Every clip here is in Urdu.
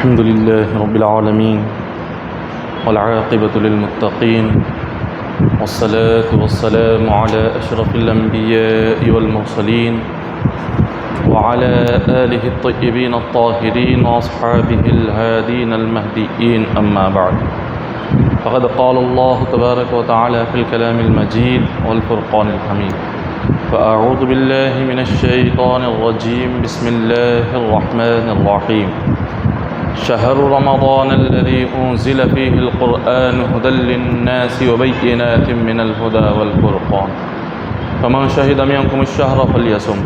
الحمد لله رب العالمين والعاقبة للمتقين والصلاة والسلام على أشرف الأنبياء والمرسلين وعلى آله الطيبين الطاهرين وأصحابه الهادين المهديين أما بعد فقد قال الله تبارك وتعالى في الكلام المجيد والفرقان الحميد فأعوذ بالله من الشيطان الرجيم بسم الله الرحمن الرحيم شهر رمضان الذي أنزل فيه القرآن هدى للناس وبينات من الهدى والفرقان فمن شهد منكم الشهر فليصم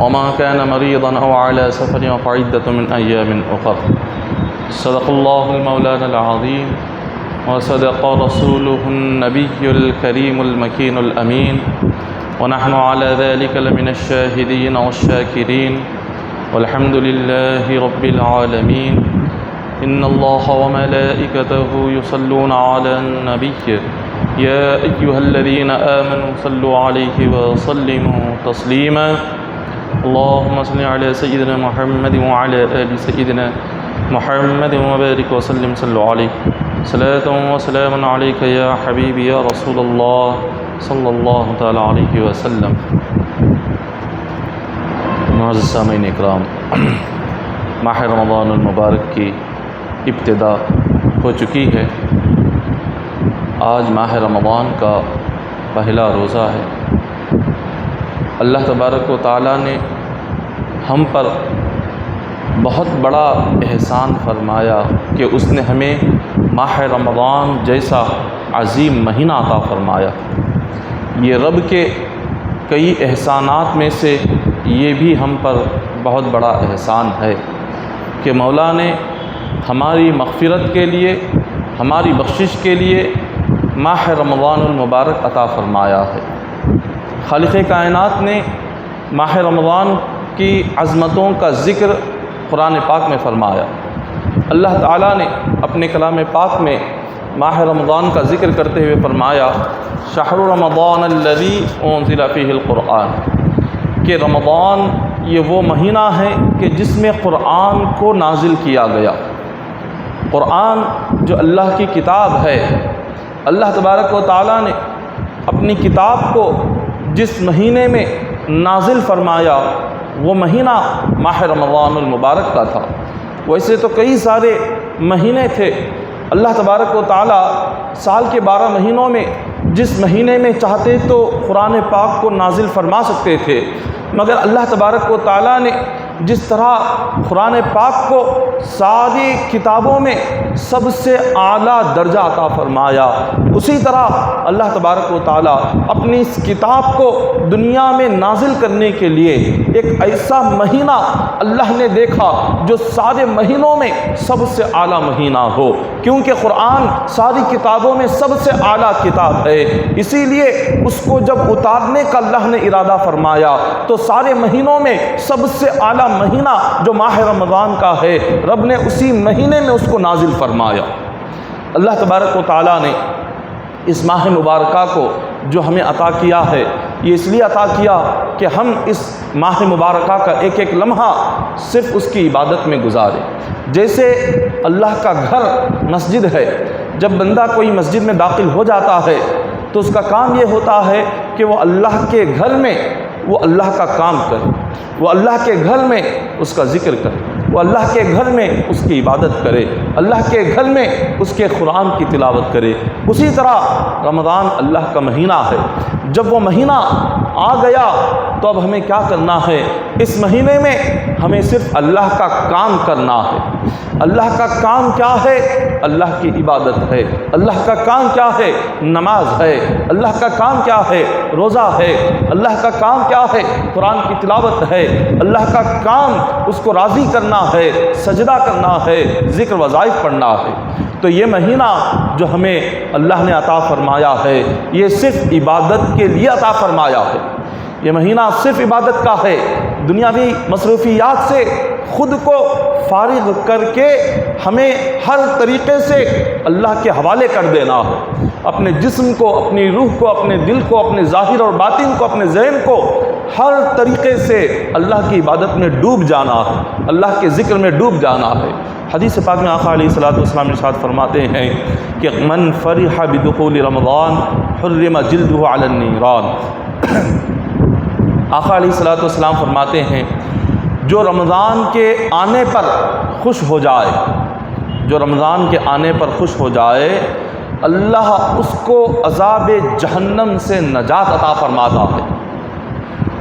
وما كان مريضا أو على سفر فعدة من أيام أخر صدق الله المولانا العظيم وصدق رسوله النبي الكريم المكين الأمين ونحن على ذلك لمن الشاهدين والشاكرين والحمد لله رب العالمين إن الله وملائكته يصلون على النبي يا أيها الذين آمنوا صلوا عليه وسلموا تسليما اللهم صل على سيدنا محمد وعلى آل سيدنا محمد وبارك وسلم صلوا عليه صلاة وسلام عليك يا حبيبي يا رسول الله صلی اللہ تعالیٰ علیہ وسلم۔ معزز سامعین اکرام، ماہ رمضان المبارک کی ابتدا ہو چکی ہے۔ آج ماہ رمضان کا پہلا روزہ ہے۔ اللہ تبارک و تعالیٰ نے ہم پر بہت بڑا احسان فرمایا کہ اس نے ہمیں ماہ رمضان جیسا عظیم مہینہ عطا فرمایا۔ یہ رب کے کئی احسانات میں سے یہ بھی ہم پر بہت بڑا احسان ہے کہ مولا نے ہماری مغفرت کے لیے، ہماری بخشش کے لیے ماہ رمضان المبارک عطا فرمایا ہے۔ خالق کائنات نے ماہ رمضان کی عظمتوں کا ذکر قرآن پاک میں فرمایا۔ اللہ تعالیٰ نے اپنے کلام پاک میں ماہ رمضان کا ذکر کرتے ہوئے فرمایا شہر رمضان الذی انزل فیہ القرآن، کہ رمضان یہ وہ مہینہ ہے کہ جس میں قرآن کو نازل کیا گیا۔ قرآن جو اللہ کی کتاب ہے، اللہ تبارک و تعالیٰ نے اپنی کتاب کو جس مہینے میں نازل فرمایا وہ مہینہ ماہ رمضان المبارک کا تھا۔ ویسے تو کئی سارے مہینے تھے، اللہ تبارک و تعالیٰ سال کے 12 مہینوں میں جس مہینے میں چاہتے تو قرآن پاک کو نازل فرما سکتے تھے، مگر اللہ تبارک و تعالیٰ نے جس طرح قرآن پاک کو ساری کتابوں میں سب سے اعلیٰ درجہ عطا فرمایا، اسی طرح اللہ تبارک و تعالیٰ اپنی اس کتاب کو دنیا میں نازل کرنے کے لیے ایک ایسا مہینہ اللہ نے دیکھا جو سارے مہینوں میں سب سے اعلیٰ مہینہ ہو، کیونکہ قرآن ساری کتابوں میں سب سے اعلیٰ کتاب ہے، اسی لیے اس کو جب اتارنے کا اللہ نے ارادہ فرمایا تو سارے مہینوں میں سب سے اعلیٰ مہینہ جو ماہ رمضان کا ہے رب نے اسی مہینے میں اس کو نازل فرمایا۔ اللہ تبارک و تعالیٰ نے اس ماہ مبارکہ کو جو ہمیں عطا کیا ہے یہ اس لیے عطا کیا کہ ہم اس ماہ مبارکہ کا ایک ایک لمحہ صرف اس کی عبادت میں گزاریں۔ جیسے اللہ کا گھر مسجد ہے، جب بندہ کوئی مسجد میں داخل ہو جاتا ہے تو اس کا کام یہ ہوتا ہے کہ وہ اللہ کے گھر میں وہ اللہ کا کام کرے، وہ اللہ کے گھر میں اس کا ذکر کرے، وہ اللہ کے گھر میں اس کی عبادت کرے، اللہ کے گھر میں اس کے قرآن کی تلاوت کرے۔ اسی طرح رمضان اللہ کا مہینہ ہے، جب وہ مہینہ آ گیا تو اب ہمیں کیا کرنا ہے؟ اس مہینے میں ہمیں صرف اللہ کا کام کرنا ہے۔ اللہ کا کام کیا ہے؟ اللہ کی عبادت ہے۔ اللہ کا کام کیا ہے؟ نماز ہے۔ اللہ کا کام کیا ہے؟ روزہ ہے۔ اللہ کا کام کیا ہے؟ قرآن کی تلاوت ہے۔ اللہ کا کام اس کو راضی کرنا ہے، سجدہ کرنا ہے، ذکر وظائف پڑھنا ہے۔ تو یہ مہینہ جو ہمیں اللہ نے عطا فرمایا ہے یہ صرف عبادت کے لیے عطا فرمایا ہے۔ یہ مہینہ صرف عبادت کا ہے۔ دنیاوی مصروفیات سے خود کو فارغ کر کے ہمیں ہر طریقے سے اللہ کے حوالے کر دینا ہے، اپنے جسم کو، اپنی روح کو، اپنے دل کو، اپنے ظاہر اور باطن کو، اپنے ذہن کو ہر طریقے سے اللہ کی عبادت میں ڈوب جانا ہے، اللہ کے ذکر میں ڈوب جانا ہے۔ حدیث پاک میں آقا علیہ الصلوۃ والسلام ارشاد فرماتے ہیں کہ من فرح بدخول رمضان حرم جلدہ علی النیران۔ آقا علیہ الصلوۃ والسلام فرماتے ہیں جو رمضان کے آنے پر خوش ہو جائے، جو رمضان کے آنے پر خوش ہو جائے، اللہ اس کو عذاب جہنم سے نجات عطا فرماتا ہے،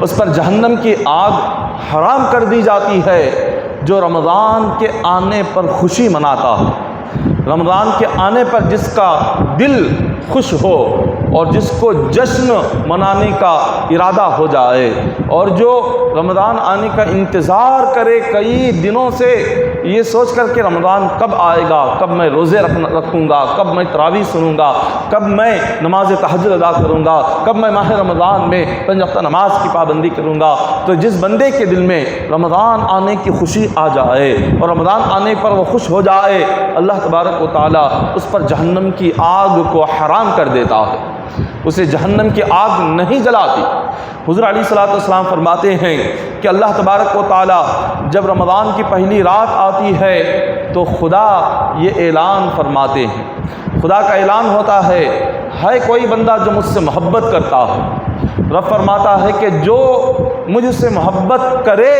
اس پر جہنم کی آگ حرام کر دی جاتی ہے۔ جو رمضان کے آنے پر خوشی مناتا ہے، رمضان کے آنے پر جس کا دل خوش ہو اور جس کو جشن منانے کا ارادہ ہو جائے، اور جو رمضان آنے کا انتظار کرے کئی دنوں سے، یہ سوچ کر کہ رمضان کب آئے گا، کب میں روزے رکھوں گا، کب میں تراویح سنوں گا، کب میں نماز تہجد ادا کروں گا، کب میں ماہ رمضان میں 5 وقتہ نماز کی پابندی کروں گا، تو جس بندے کے دل میں رمضان آنے کی خوشی آ جائے اور رمضان آنے پر وہ خوش ہو جائے، اللہ تبارک و تعالیٰ اس پر جہنم کی آگ کو حرام کر دیتا ہے، اسے جہنم کی آگ نہیں جلاتی۔ حضور علیہ الصلوۃ والسلام فرماتے ہیں کہ اللہ تبارک و تعالیٰ جب رمضان کی پہلی رات آتی ہے تو خدا یہ اعلان فرماتے ہیں، خدا کا اعلان ہوتا ہے کوئی بندہ جو مجھ سے محبت کرتا ہے، رب فرماتا ہے کہ جو مجھ سے محبت کرے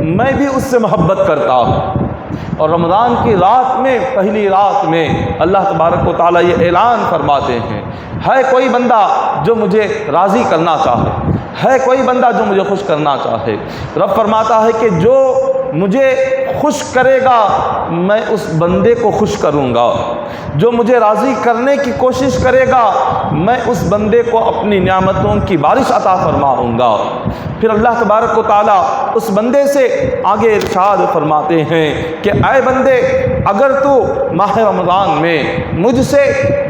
میں بھی اس سے محبت کرتا ہوں۔ اور رمضان کی رات میں، پہلی رات میں اللہ تبارک و تعالیٰ یہ اعلان فرماتے ہیں کوئی بندہ جو مجھے راضی کرنا چاہے، کوئی بندہ جو مجھے خوش کرنا چاہے، رب فرماتا ہے کہ جو مجھے خوش کرے گا میں اس بندے کو خوش کروں گا، جو مجھے راضی کرنے کی کوشش کرے گا میں اس بندے کو اپنی نعمتوں کی بارش عطا فرماؤں گا۔ پھر اللہ تبارک و تعالیٰ اس بندے سے آگے ارشاد فرماتے ہیں کہ اے بندے، اگر تو ماہ رمضان میں مجھ سے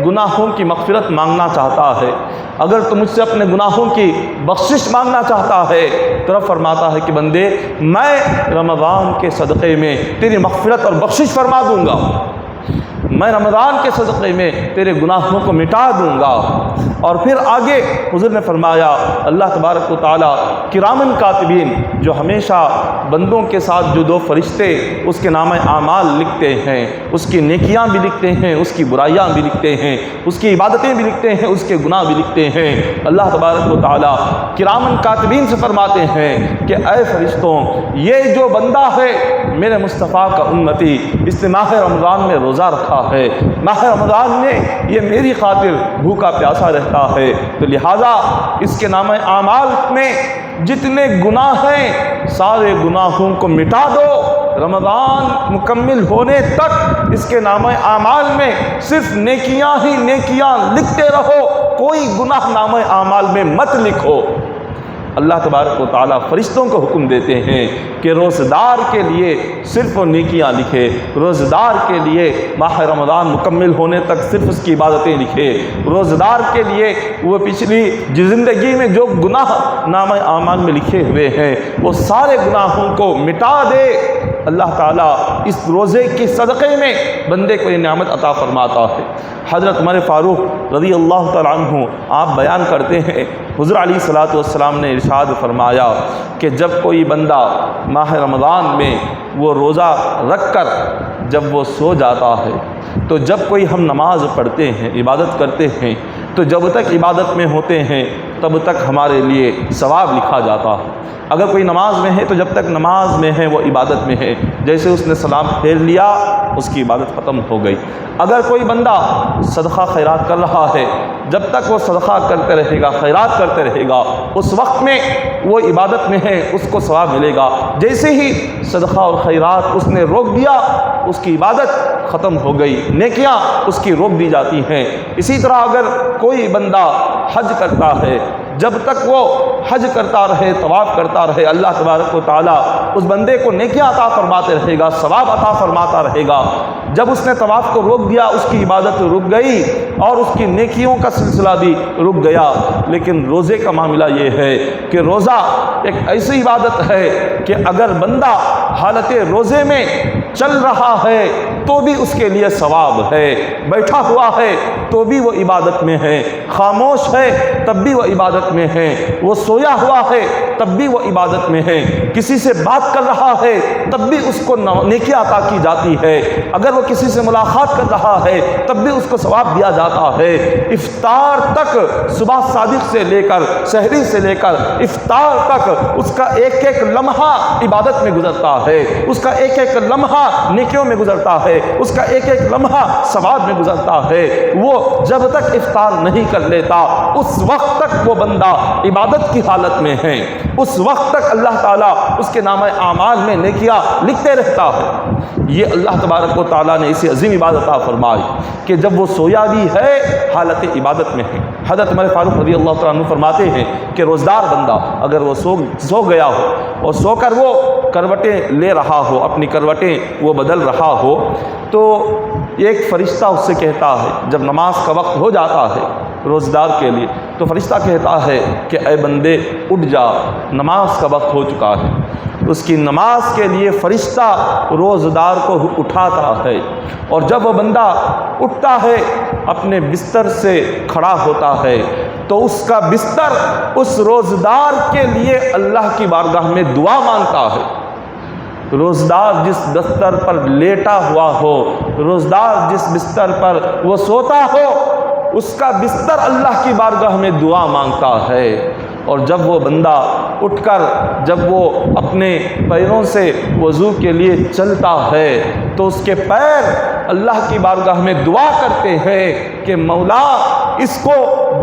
گناہوں کی مغفرت مانگنا چاہتا ہے، اگر تو مجھ سے اپنے گناہوں کی بخشش مانگنا چاہتا ہے، تو رب فرماتا ہے کہ بندے میں رمضان کے صدقے میں تیری مغفرت اور بخشش فرما دوں گا، میں رمضان کے صدقے میں تیرے گناہوں کو مٹا دوں گا۔ اور پھر آگے حضور نے فرمایا اللہ تبارک و تعالیٰ کرامن کاتبین، جو ہمیشہ بندوں کے ساتھ جو 2 فرشتے اس کے نامہ اعمال لکھتے ہیں، اس کی نیکیاں بھی لکھتے ہیں، اس کی برائیاں بھی لکھتے ہیں، اس کی عبادتیں بھی لکھتے ہیں، اس کے گناہ بھی لکھتے ہیں، اللہ تبارک و تعالیٰ کرامن کاتبین سے فرماتے ہیں کہ اے فرشتوں، یہ جو بندہ ہے میرے مصطفیٰ کا امتی، اس نے ماہ رمضان میں روزہ رکھا ہے، ماہ رمضان میں یہ میری خاطر بھوکا پیاسا رہتا ہے، تو لہٰذا اس کے نامہ اعمال میں جتنے گناہ ہیں سارے گناہوں کو مٹا دو، رمضان مکمل ہونے تک اس کے نامہ اعمال میں صرف نیکیاں ہی نیکیاں لکھتے رہو، کوئی گناہ نامہ اعمال میں مت لکھو۔ اللہ تبارک و تعالیٰ فرشتوں کو حکم دیتے ہیں کہ روزدار کے لیے صرف وہ نیکیاں لکھے، روزدار کے لیے ماہ رمضان مکمل ہونے تک صرف اس کی عبادتیں لکھے، روزدار کے لیے وہ پچھلی زندگی میں جو گناہ نامہ اعمال میں لکھے ہوئے ہیں وہ سارے گناہوں کو مٹا دے۔ اللہ تعالیٰ اس روزے کی صدقے میں بندے کو یہ نعمت عطا فرماتا ہے۔ حضرت عمر فاروق رضی اللہ تعالیٰ عنہ آپ بیان کرتے ہیں حضور علیہ الصلوۃ والسلام نے ارشاد فرمایا کہ جب کوئی بندہ ماہ رمضان میں وہ روزہ رکھ کر جب وہ سو جاتا ہے، تو جب کوئی ہم نماز پڑھتے ہیں، عبادت کرتے ہیں، تو جب تک عبادت میں ہوتے ہیں تب تک ہمارے لیے ثواب لکھا جاتا ہے۔ اگر کوئی نماز میں ہے تو جب تک نماز میں ہے وہ عبادت میں ہے، جیسے اس نے سلام پھیر لیا اس کی عبادت ختم ہو گئی۔ اگر کوئی بندہ صدقہ خیرات کر رہا ہے، جب تک وہ صدقہ کرتے رہے گا، خیرات کرتے رہے گا، اس وقت میں وہ عبادت میں ہے، اس کو ثواب ملے گا۔ جیسے ہی صدقہ اور خیرات اس نے روک دیا اس کی عبادت ختم ہو گئی، نیکیاں اس کی روک دی جاتی ہیں۔ اسی طرح اگر کوئی بندہ حج کرتا ہے، جب تک وہ حج کرتا رہے، طواف کرتا رہے، اللہ تبارک و تعالیٰ اس بندے کو نیکیاں عطا فرماتے رہے گا، ثواب عطا فرماتا رہے گا۔ جب اس نے طواف کو روک دیا اس کی عبادت رک گئی اور اس کی نیکیوں کا سلسلہ بھی رک گیا۔ لیکن روزے کا معاملہ یہ ہے کہ روزہ ایک ایسی عبادت ہے کہ اگر بندہ حالت روزے میں چل رہا ہے تو بھی اس کے لیے ثواب ہے، بیٹھا ہوا ہے تو بھی وہ عبادت میں ہے، خاموش ہے تب بھی وہ عبادت میں ہے، وہ سویا ہوا ہے تب بھی وہ عبادت میں ہے، کسی سے بات کر رہا ہے تب بھی اس کو نیکیاں عطا کی جاتی ہے، اگر وہ کسی سے ملاقات کر رہا ہے تب بھی اس کو ثواب دیا جاتا ہے۔ افطار تک، صبح صادق سے لے کر سحری سے لے کر افطار تک اس کا ایک ایک لمحہ عبادت میں گزرتا ہے، اس کا ایک ایک لمحہ نیکیوں میں گزرتا ہے، اس کا ایک ایک لمحہ ثواب میں گزرتا ہے۔ وہ جب تک افطار نہیں کر لیتا اس وقت تک وہ بندہ عبادت کی حالت میں ہے، اس وقت تک اللہ تعالیٰ اس کے نامہ اعمال میں نیکیاں لکھتے رہتا ہے۔ یہ اللہ تبارک و تعالیٰ نے اسے عظیم عبادت عطا فرمائی کہ جب وہ سویا بھی ہے حالت عبادت میں ہے۔ حضرت عمر فاروق رضی اللہ تعالیٰ عنہ فرماتے ہیں کہ روزدار بندہ اگر وہ سو گیا ہو اور سو کر وہ کروٹیں لے رہا ہو، اپنی کروٹیں وہ بدل رہا ہو، تو ایک فرشتہ اس سے کہتا ہے، جب نماز کا وقت ہو جاتا ہے روزدار کے لیے تو فرشتہ کہتا ہے کہ اے بندے اٹھ جا، نماز کا وقت ہو چکا ہے۔ اس کی نماز کے لیے فرشتہ روزدار کو اٹھاتا ہے، اور جب وہ بندہ اٹھتا ہے اپنے بستر سے کھڑا ہوتا ہے تو اس کا بستر اس روزدار کے لیے اللہ کی بارگاہ میں دعا مانگتا ہے۔ روزدار جس بستر پر لیٹا ہوا ہو، روزدار جس بستر پر وہ سوتا ہو، اس کا بستر اللہ کی بارگاہ میں دعا مانگتا ہے۔ اور جب وہ بندہ اٹھ کر جب وہ اپنے پیروں سے وضو کے لیے چلتا ہے تو اس کے پیر اللہ کی بارگاہ میں دعا کرتے ہیں کہ مولا اس کو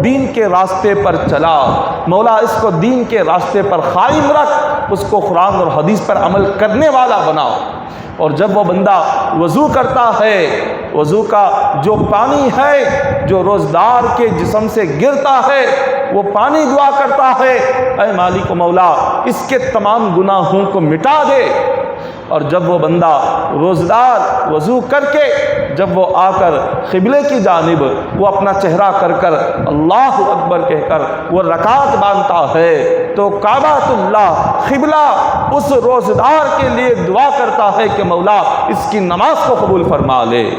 دین کے راستے پر چلا، مولا اس کو دین کے راستے پر قائم رکھ، اس کو قرآن اور حدیث پر عمل کرنے والا بنا۔ اور جب وہ بندہ وضو کرتا ہے، وضو کا جو پانی ہے جو روزدار کے جسم سے گرتا ہے وہ پانی دعا کرتا ہے، اے مالک و مولا اس کے تمام گناہوں کو مٹا دے۔ اور جب وہ بندہ روزدار وضو کر کے جب وہ آ کر قبلے کی جانب وہ اپنا چہرہ کر کر اللہ اکبر کہہ کر وہ رکعت باندھتا ہے تو کعبۃ اللہ قبلہ اس روزدار کے لیے دعا کرتا ہے کہ مولا اس کی نماز کو قبول فرما لے۔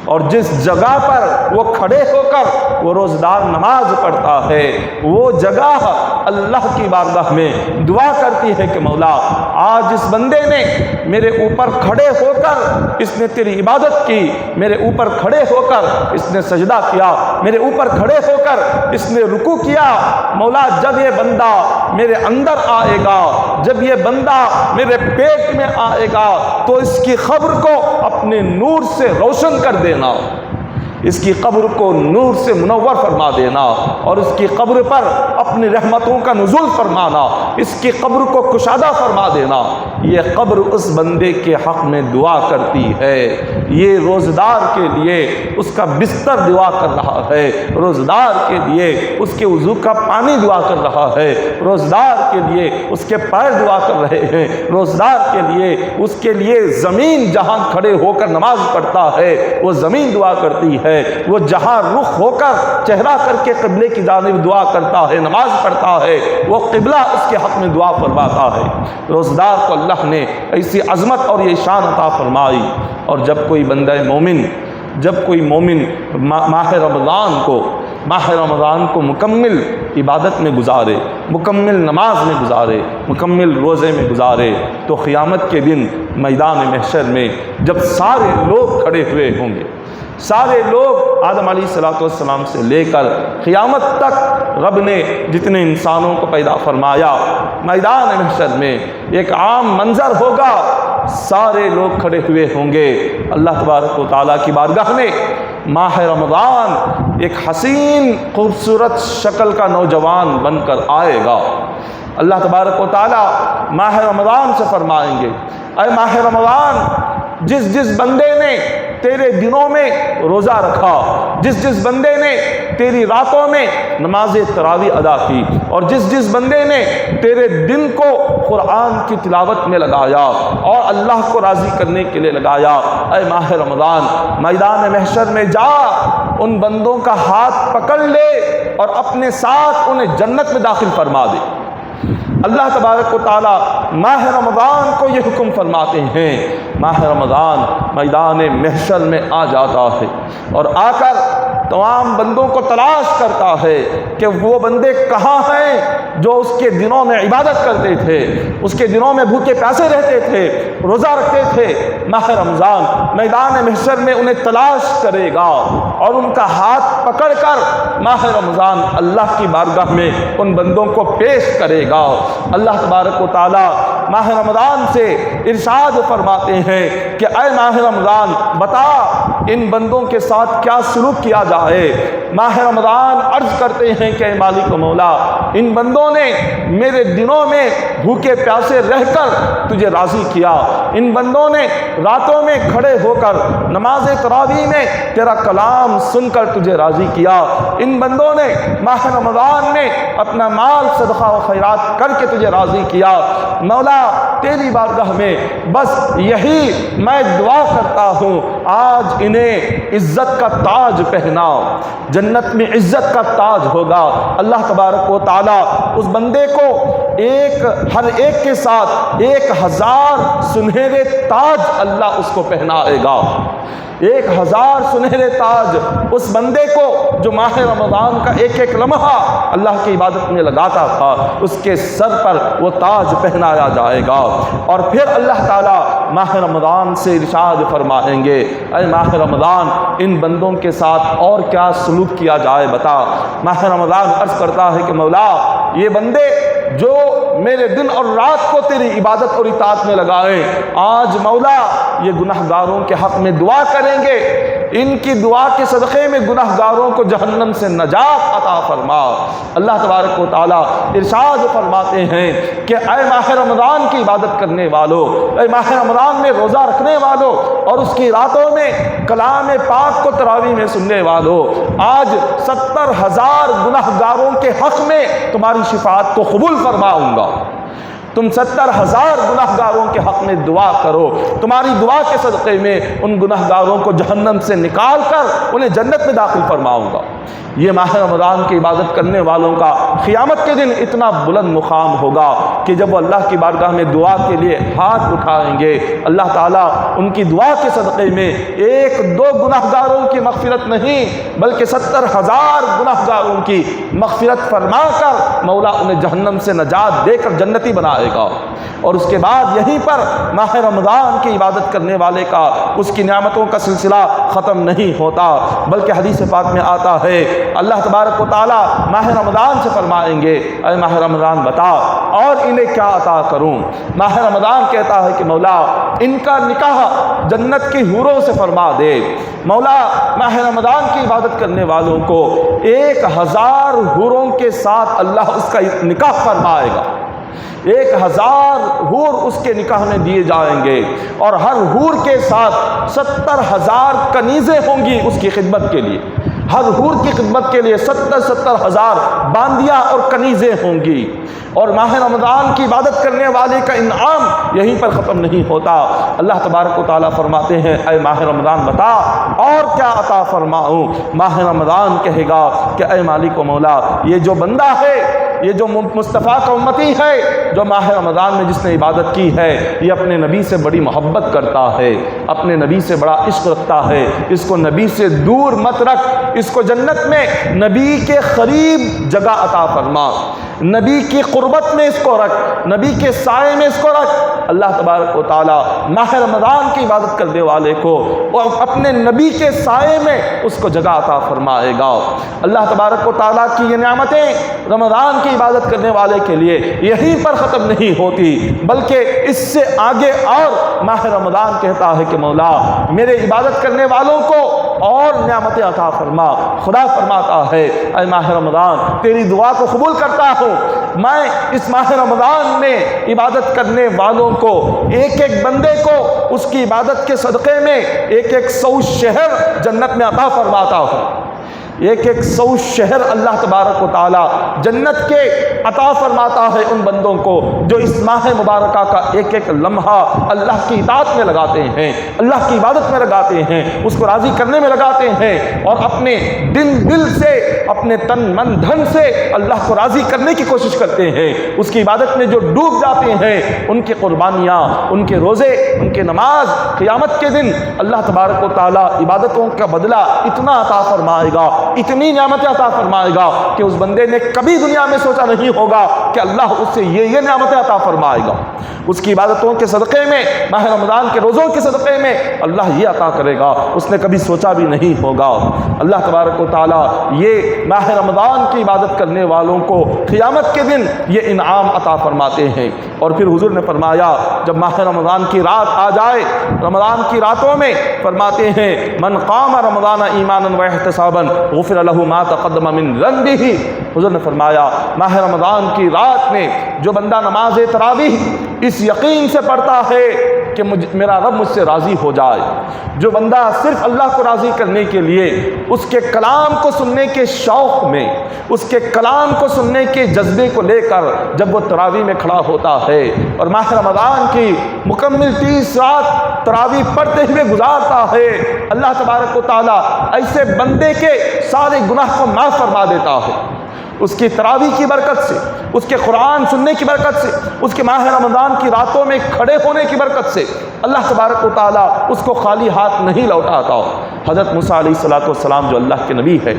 اور جس جگہ پر وہ کھڑے ہو کر وہ روزدار نماز پڑھتا ہے وہ جگہ اللہ کی بارگاہ میں دعا کرتی ہے کہ مولا آج اس بندے نے میرے اوپر کھڑے ہو کر اس نے تیری عبادت کی، میرے اوپر کھڑے ہو کر اس نے سجدہ کیا، میرے اوپر کھڑے ہو کر اس نے رکوع کیا۔ مولا جب یہ بندہ میرے اندر آئے گا، جب یہ بندہ میرے پیٹ میں آئے گا تو اس کی قبر کو اپنے نور سے روشن کر دینا، اس کی قبر کو نور سے منور فرما دینا، اور اس کی قبر پر اپنی رحمتوں کا نزول فرمانا، اس کی قبر کو کشادہ فرما دینا۔ یہ قبر اس بندے کے حق میں دعا کرتی ہے، یہ روزدار کے لیے اس کا بستر دعا کر رہا ہے، روزدار کے لیے اس کے وضو کا پانی دعا کر رہا ہے، روزدار کے لیے اس کے پیر دعا کر رہے ہیں، روزدار کے لیے اس کے لیے زمین جہاں کھڑے ہو کر نماز پڑھتا ہے وہ زمین دعا کرتی ہے، وہ جہاں رخ ہو کر چہرہ کر کے قبلے کی جانب دعا کرتا ہے، نماز پڑھتا ہے، وہ قبلہ اس کے حق میں دعا فرماتا ہے۔ روزدار کو اللہ نے ایسی عظمت اور یہ شان عطا فرمائی۔ اور جب کوئی بندہ مومن، جب کوئی مومن ماہ رمضان کو مکمل عبادت میں گزارے، مکمل نماز میں گزارے، مکمل روزے میں گزارے تو قیامت کے دن میدان محشر میں جب سارے لوگ کھڑے ہوئے ہوں گے، سارے لوگ آدم علیہ السلام سے لے کر قیامت تک رب نے جتنے انسانوں کو پیدا فرمایا، میدان محشر میں ایک عام منظر ہوگا، سارے لوگ کھڑے ہوئے ہوں گے۔ اللہ تبارک و تعالیٰ کی بارگاہ میں ماہ رمضان ایک حسین خوبصورت شکل کا نوجوان بن کر آئے گا۔ اللہ تبارک و تعالیٰ ماہ رمضان سے فرمائیں گے، اے ماہ رمضان جس جس بندے نے تیرے دنوں میں روزہ رکھا، جس جس بندے نے تیری راتوں میں نماز تراویح ادا کی، اور جس جس بندے نے تیرے دن کو قرآن کی تلاوت میں لگایا اور اللہ کو راضی کرنے کے لیے لگایا، اے ماہ رمضان میدان محشر میں جا، ان بندوں کا ہاتھ پکڑ لے اور اپنے ساتھ انہیں جنت میں داخل فرما دے۔ اللہ تبارک و تعالیٰ ماہ رمضان کو یہ حکم فرماتے ہیں، ماہ رمضان میدان محشر میں آ جاتا ہے اور آ کر تمام بندوں کو تلاش کرتا ہے کہ وہ بندے کہاں ہیں جو اس کے دنوں میں عبادت کرتے تھے، اس کے دنوں میں بھوکے پیاسے رہتے تھے، روزہ رکھتے تھے۔ ماہ رمضان میدان محشر میں انہیں تلاش کرے گا اور ان کا ہاتھ پکڑ کر ماہ رمضان اللہ کی بارگاہ میں ان بندوں کو پیش کرے گا۔ اللہ تبارک و تعالی ماہ رمضان سے ارشاد فرماتے ہیں کہ اے ماہ رمضان بتا ان بندوں کے ساتھ کیا سلوک کیا جائے۔ ماہ رمضان عرض کرتے ہیں کہ اے مالک و مولا، ان بندوں نے میرے دنوں میں بھوکے پیاسے رہ کر تجھے راضی کیا، ان بندوں نے راتوں میں کھڑے ہو کر نماز تراویح میں تیرا کلام سن کر تجھے راضی کیا، ان بندوں نے ماہ رمضان میں اپنا مال صدقہ و خیرات کر کے تجھے راضی کیا۔ مولا تیری بارگاہ میں بس یہی میں دعا کرتا ہوں، آج انہیں عزت کا تاج پہنا، جنت میں عزت کا تاج ہوگا۔ اللہ تبارک و تعالیٰ اس بندے کو ہر ایک کے ساتھ 1000 سنہرے تاج اللہ اس کو پہنائے گا۔ 1000 سنہرے تاج اس بندے کو جو ماہ رمضان کا ایک ایک لمحہ اللہ کی عبادت میں لگاتا تھا، اس کے سر پر وہ تاج پہنایا جائے گا۔ اور پھر اللہ تعالیٰ ماہ رمضان سے ارشاد فرمائیں گے، اے ماہ رمضان ان بندوں کے ساتھ اور کیا سلوک کیا جائے بتا۔ ماہ رمضان عرض کرتا ہے کہ مولا یہ بندے جو میرے دن اور رات کو تیری عبادت اور اطاعت میں لگائے، آج مولا یہ گناہ گاروں کے حق میں دعا کریں گے، ان کی دعا کے صدقے میں گناہ گاروں کو جہنم سے نجات عطا فرما۔ اللہ تبارک و تعالیٰ ارشاد فرماتے ہیں کہ اے ماہ رمضان کی عبادت کرنے والوں، اے ماہ رمضان میں روزہ رکھنے والوں اور اس کی راتوں میں کلام پاک کو تراویح میں سننے والوں، آج 70,000 گناہ گاروں کے حق میں تمہاری شفاعت کو قبول فرماؤں گا۔ تم 70,000 گناہ گاروں کے حق میں دعا کرو، تمہاری دعا کے صدقے میں ان گناہ گاروں کو جہنم سے نکال کر انہیں جنت میں داخل فرماؤں گا۔ یہ ماہ رمضان کی عبادت کرنے والوں کا قیامت کے دن اتنا بلند مقام ہوگا کہ جب وہ اللہ کی بارگاہ میں دعا کے لیے ہاتھ اٹھائیں گے، اللہ تعالیٰ ان کی دعا کے صدقے میں 1-2 گناہ گاروں کی مغفرت نہیں بلکہ 70,000 گناہ گاروں کی مغفرت فرما کر مولا انہیں جہنم سے نجات دے کر جنتی بنائے گا۔ اور اس کے بعد یہیں پر ماہ رمضان کی عبادت کرنے والے کا اس کی نعمتوں کا سلسلہ ختم نہیں ہوتا، بلکہ حدیث پاک میں آتا ہے اللہ تبارک و تعالیٰ ماہ رمضان سے فرمائیں گے، اے ماہ رمضان بتا اور انہیں کیا عطا کروں۔ ماہ رمضان کہتا ہے کہ مولا ان کا نکاح جنت کی حوروں سے فرما دے۔ مولا ماہ رمضان کی عبادت کرنے والوں کو 1000 حوروں کے ساتھ اللہ اس کا نکاح فرمائے گا۔ 1000 حور اس کے نکاح میں دیے جائیں گے اور ہر حور کے ساتھ 70,000 کنیزیں ہوں گی اس کی خدمت کے لیے۔ ہر حور کی خدمت کے لیے 70,000 باندیاں اور کنیزیں ہوں گی۔ اور ماہ رمضان کی عبادت کرنے والے کا انعام یہیں پر ختم نہیں ہوتا۔ اللہ تبارک و تعالیٰ فرماتے ہیں اے ماہ رمضان بتا اور کیا عطا فرماؤں۔ ماہ رمضان کہے گا کہ اے مالک و مولا یہ جو بندہ ہے، یہ جو مصطفیٰ کا امتی ہے، جو ماہ رمضان میں جس نے عبادت کی ہے، یہ اپنے نبی سے بڑی محبت کرتا ہے، اپنے نبی سے بڑا عشق رکھتا ہے، اس کو نبی سے دور مت رکھ، اس کو جنت میں نبی کے قریب جگہ عطا فرما، نبی کی قربت میں اس کو رکھ، نبی کے سائے میں اس کو رکھ۔ اللہ تبارک و تعالیٰ ماہ رمضان کی عبادت کرنے والے کو اور اپنے نبی کے سائے میں اس کو جگہ عطا فرمائے گا۔ اللہ تبارک و تعالیٰ کی یہ نعمتیں رمضان کی عبادت کرنے والے کے لیے یہیں پر ختم نہیں ہوتی بلکہ اس سے آگے اور ماہ رمضان کہتا ہے کہ مولا میرے عبادت کرنے والوں کو اور نعمتیں عطا فرما۔ خدا فرماتا ہے اے ماہ رمضان تیری دعا کو قبول کرتا ہوں، میں اس ماہ رمضان میں عبادت کرنے والوں کو ایک ایک بندے کو اس کی عبادت کے صدقے میں 100 شہر جنت میں عطا فرماتا ہوں۔ ایک ایک 100 شہر اللہ تبارک و تعالیٰ جنت کے عطا فرماتا ہے ان بندوں کو جو اس ماہ مبارکہ کا ایک ایک لمحہ اللہ کی اطاعت میں لگاتے ہیں، اللہ کی عبادت میں لگاتے ہیں، اس کو راضی کرنے میں لگاتے ہیں، اور اپنے دل سے، اپنے تن من دھن سے اللہ کو راضی کرنے کی کوشش کرتے ہیں۔ اس کی عبادت میں جو ڈوب جاتے ہیں، ان کی قربانیاں، ان کے روزے، ان کے نماز، قیامت کے دن اللہ تبارک و تعالیٰ عبادتوں کا بدلہ اتنا عطا فرمائے گا، اتنی نعمتیں عطا فرمائے گا کہ اس بندے نے کبھی دنیا میں سوچا نہیں ہوگا کہ اللہ اس سے یہ نعمتیں عطا فرمائے گا۔ اس کی عبادتوں کے صدقے میں، ماہ رمضان کے روزوں کے صدقے میں اللہ یہ عطا کرے گا، اس نے کبھی سوچا بھی نہیں ہوگا۔ اللہ تبارک و تعالیٰ یہ ماہ رمضان کی عبادت کرنے والوں کو قیامت کے دن یہ انعام عطا فرماتے ہیں۔ اور پھر حضور نے فرمایا جب ماہ رمضان کی رات آ جائے، رمضان کی راتوں میں فرماتے ہیں من قام رمضان ایمانا واحتسابا غفر له ما تقدم من ذنبه۔ حضور نے فرمایا ماہ رمضان کی رات میں جو بندہ نماز تراویح اس یقین سے پڑھتا ہے کہ میرا رب مجھ سے راضی ہو جائے، جو بندہ صرف اللہ کو راضی کرنے کے لیے اس کے کلام کو سننے کے شوق میں، اس کے کلام کو سننے کے جذبے کو لے کر جب وہ تراویح میں کھڑا ہوتا ہے اور ماہ رمضان کی مکمل 30 رات تراویح پڑھتے ہوئے گزارتا ہے، اللہ تبارک و تعالیٰ ایسے بندے کے سارے گناہ کو معاف فرما دیتا ہے۔ اس کی تراویح کی برکت سے، اس کے قرآن سننے کی برکت سے، اس کے ماہ رمضان کی راتوں میں کھڑے ہونے کی برکت سے اللہ تبارک و تعالیٰ اس کو خالی ہاتھ نہیں لوٹاتا۔ حضرت موسیٰ علیہ السلام جو اللہ کے نبی ہے،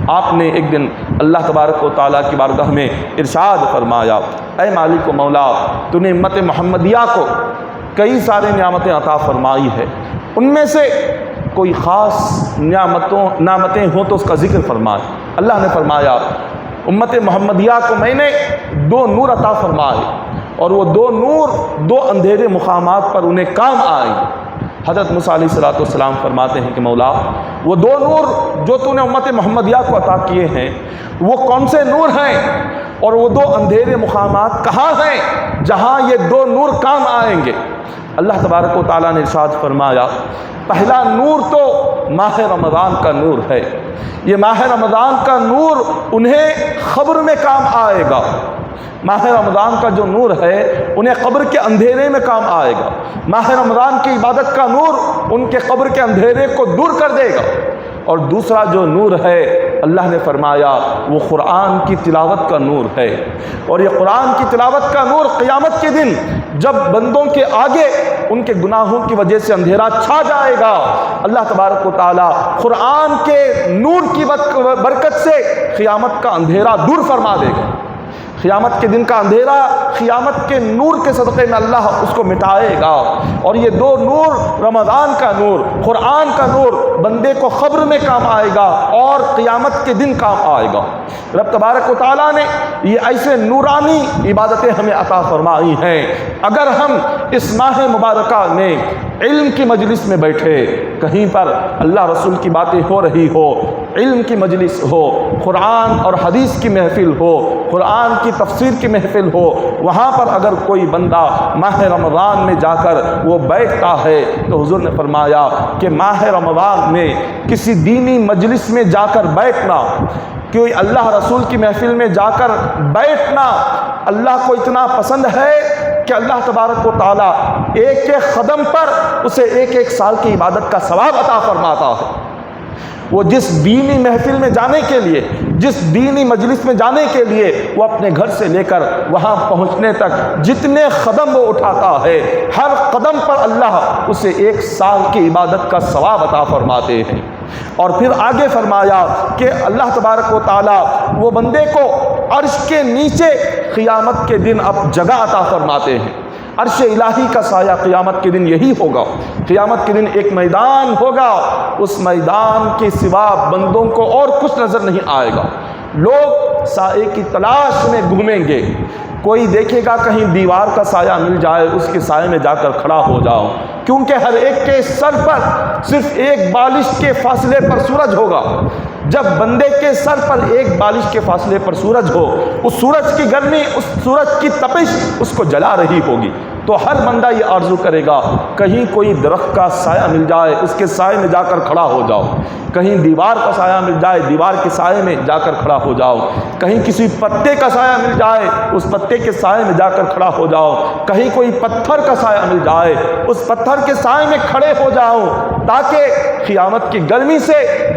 آپ نے ایک دن اللہ تبارک و تعالیٰ کی بارگاہ میں ارشاد فرمایا اے مالک و مولا، تو نے امت محمدیہ کو کئی سارے نعمتیں عطا فرمائی ہے، ان میں سے کوئی خاص نعمتیں ہوں تو اس کا ذکر فرمائے۔ اللہ نے فرمایا امت محمدیہ کو میں نے 2 نور عطا فرمائے، اور وہ 2 نور 2 اندھیرے مقامات پر انہیں کام آئیں گے۔ حضرت موسیٰ علیہ السلام فرماتے ہیں کہ مولا وہ 2 نور جو تو نے امت محمدیہ کو عطا کیے ہیں وہ کون سے نور ہیں، اور وہ 2 اندھیرے مقامات کہاں ہیں جہاں یہ 2 نور کام آئیں گے؟ اللہ تبارک و تعالیٰ نے ارشاد فرمایا پہلا نور تو ماہ رمضان کا نور ہے، یہ ماہ رمضان کا نور انہیں قبر میں کام آئے گا۔ ماہ رمضان کا جو نور ہے انہیں قبر کے اندھیرے میں کام آئے گا۔ ماہ رمضان کی عبادت کا نور ان کے قبر کے اندھیرے کو دور کر دے گا۔ اور دوسرا جو نور ہے اللہ نے فرمایا وہ قرآن کی تلاوت کا نور ہے، اور یہ قرآن کی تلاوت کا نور قیامت کے دن جب بندوں کے آگے ان کے گناہوں کی وجہ سے اندھیرا چھا جائے گا، اللہ تبارک و تعالیٰ قرآن کے نور کی برکت سے قیامت کا اندھیرا دور فرما دے گا۔ قیامت کے دن کا اندھیرا قیامت کے نور کے صدقے میں اللہ اس کو مٹائے گا۔ اور یہ 2 نور، رمضان کا نور، قرآن کا نور، بندے کو قبر میں کام آئے گا اور قیامت کے دن کام آئے گا۔ رب تبارک و تعالیٰ نے یہ ایسے نورانی عبادتیں ہمیں عطا فرمائی ہیں۔ اگر ہم اس ماہ مبارکہ میں علم کی مجلس میں بیٹھے، کہیں پر اللہ رسول کی باتیں ہو رہی ہو، علم کی مجلس ہو، قرآن اور حدیث کی محفل ہو، قرآن کی تفسیر کی محفل ہو، وہاں پر اگر کوئی بندہ ماہ رمضان میں جا کر وہ بیٹھتا ہے تو حضور نے فرمایا کہ ماہ رمضان میں کسی دینی مجلس میں جا کر بیٹھنا، کہ اللہ رسول کی محفل میں جا کر بیٹھنا اللہ کو اتنا پسند ہے کہ اللہ تبارک و تعالیٰ ایک ایک قدم پر اسے 1 سال کی عبادت کا ثواب عطا فرماتا ہے۔ وہ جس دینی محفل میں جانے کے لیے، جس دینی مجلس میں جانے کے لیے وہ اپنے گھر سے لے کر وہاں پہنچنے تک جتنے قدم وہ اٹھاتا ہے، ہر قدم پر اللہ اسے 1 سال کی عبادت کا ثواب عطا فرماتے ہیں۔ اور پھر آگے فرمایا کہ اللہ تبارک و تعالیٰ وہ بندے کو عرش کے نیچے قیامت کے دن اب جگہ عطا فرماتے ہیں۔ عرش الہی کا سایہ قیامت کے دن یہی ہوگا۔ قیامت کے دن ایک میدان ہوگا، اس میدان کے سوا بندوں کو اور کچھ نظر نہیں آئے گا۔ لوگ سائے کی تلاش میں گھومیں گے، کوئی دیکھے گا کہیں دیوار کا سایہ مل جائے، اس کے سائے میں جا کر کھڑا ہو جاؤ، کیونکہ ہر ایک کے سر پر صرف 1 بالش کے فاصلے پر سورج ہوگا۔ جب بندے کے سر پر ایک بالش کے فاصلے پر سورج ہو، اس سورج کی گرمی، اس سورج کی تپش اس کو جلا رہی ہوگی، تو ہر بندہ یہ آرزو کرے گا کہیں کوئی درخت کا سایہ مل جائے، اس کے سائے میں جا کر کھڑا ہو جاؤ، کہیں دیوار کا سایہ مل جائے، دیوار کے سائے میں جا کر کھڑا ہو جاؤ، کہیں کسی پتے کا سایہ مل جائے، اس پتے کے سائے میں جا کر کھڑا ہو جاؤ، کہیں کوئی پتھر کا سایہ مل جائے، اس پتھر کے سائے میں کھڑے ہو جاؤ تاکہ قیامت کی گرمی سے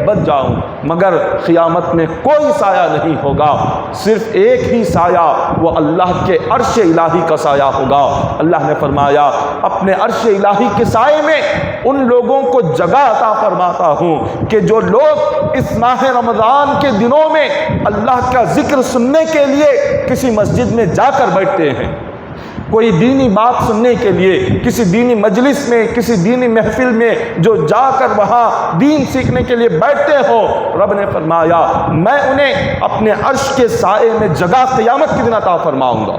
بچ جاؤں۔ مگر قیامت میں کوئی سایہ نہیں ہوگا، صرف ایک ہی سایہ، وہ اللہ کے عرش الہی کا سایہ ہوگا۔ اللہ نے فرمایا اپنے عرش الہی کے سائے میں ان لوگوں کو جگہ عطا فرماتا ہوں کہ جو لوگ اس ماہ رمضان کے دنوں میں اللہ کا ذکر سننے کے لیے کسی مسجد میں جا کر بیٹھتے ہیں، کوئی دینی بات سننے کے لیے کسی دینی مجلس میں، کسی دینی محفل میں جو جا کر وہاں دین سیکھنے کے لیے بیٹھتے ہو، رب نے فرمایا میں انہیں اپنے عرش کے سائے میں جگہ قیامت کے دن عطا فرماؤں گا۔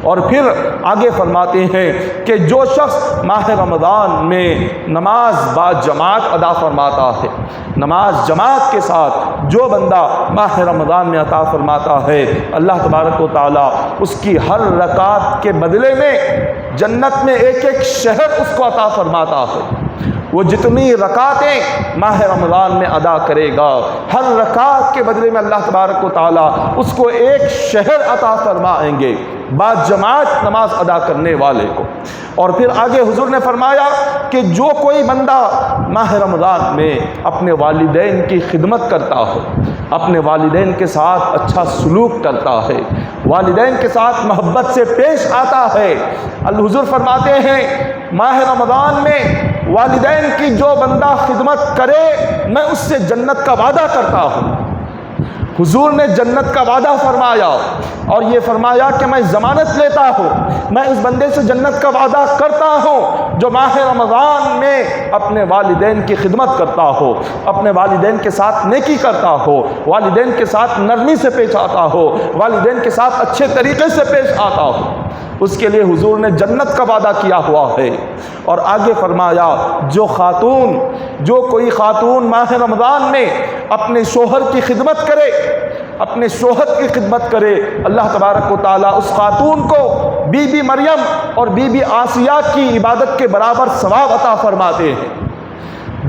اور پھر آگے فرماتے ہیں کہ جو شخص ماہ رمضان میں نماز با جماعت ادا فرماتا ہے، نماز جماعت کے ساتھ جو بندہ ماہ رمضان میں عطا فرماتا ہے، اللہ تبارک و تعالیٰ اس کی ہر رکعت کے بدلے میں جنت میں ایک ایک شہر اس کو عطا فرماتا ہے۔ وہ جتنی رکعتیں ماہ رمضان میں ادا کرے گا، ہر رکعت کے بدلے میں اللہ تبارک و تعالیٰ اس کو ایک شہر عطا فرمائیں گے با جماعت نماز ادا کرنے والے کو۔ اور پھر آگے حضور نے فرمایا کہ جو کوئی بندہ ماہ رمضان میں اپنے والدین کی خدمت کرتا ہو، اپنے والدین کے ساتھ اچھا سلوک کرتا ہے، والدین کے ساتھ محبت سے پیش آتا ہے، الحضور فرماتے ہیں ماہ رمضان میں والدین کی جو بندہ خدمت کرے میں اس سے جنت کا وعدہ کرتا ہوں۔ حضور نے جنت کا وعدہ فرمایا اور یہ فرمایا کہ میں ضمانت لیتا ہوں، میں اس بندے سے جنت کا وعدہ کرتا ہوں جو ماہ رمضان میں اپنے والدین کی خدمت کرتا ہو، اپنے والدین کے ساتھ نیکی کرتا ہو، والدین کے ساتھ نرمی سے پیش آتا ہو، والدین کے ساتھ اچھے طریقے سے پیش آتا ہو، اس کے لیے حضور نے جنت کا وعدہ کیا ہوا ہے۔ اور آگے فرمایا جو کوئی خاتون ماہ رمضان میں اپنے شوہر کی خدمت کرے، اپنے شوہر کی خدمت کرے، اللہ تبارک و تعالیٰ اس خاتون کو بی بی مریم اور بی بی آسیہ کی عبادت کے برابر ثواب عطا فرماتے ہیں۔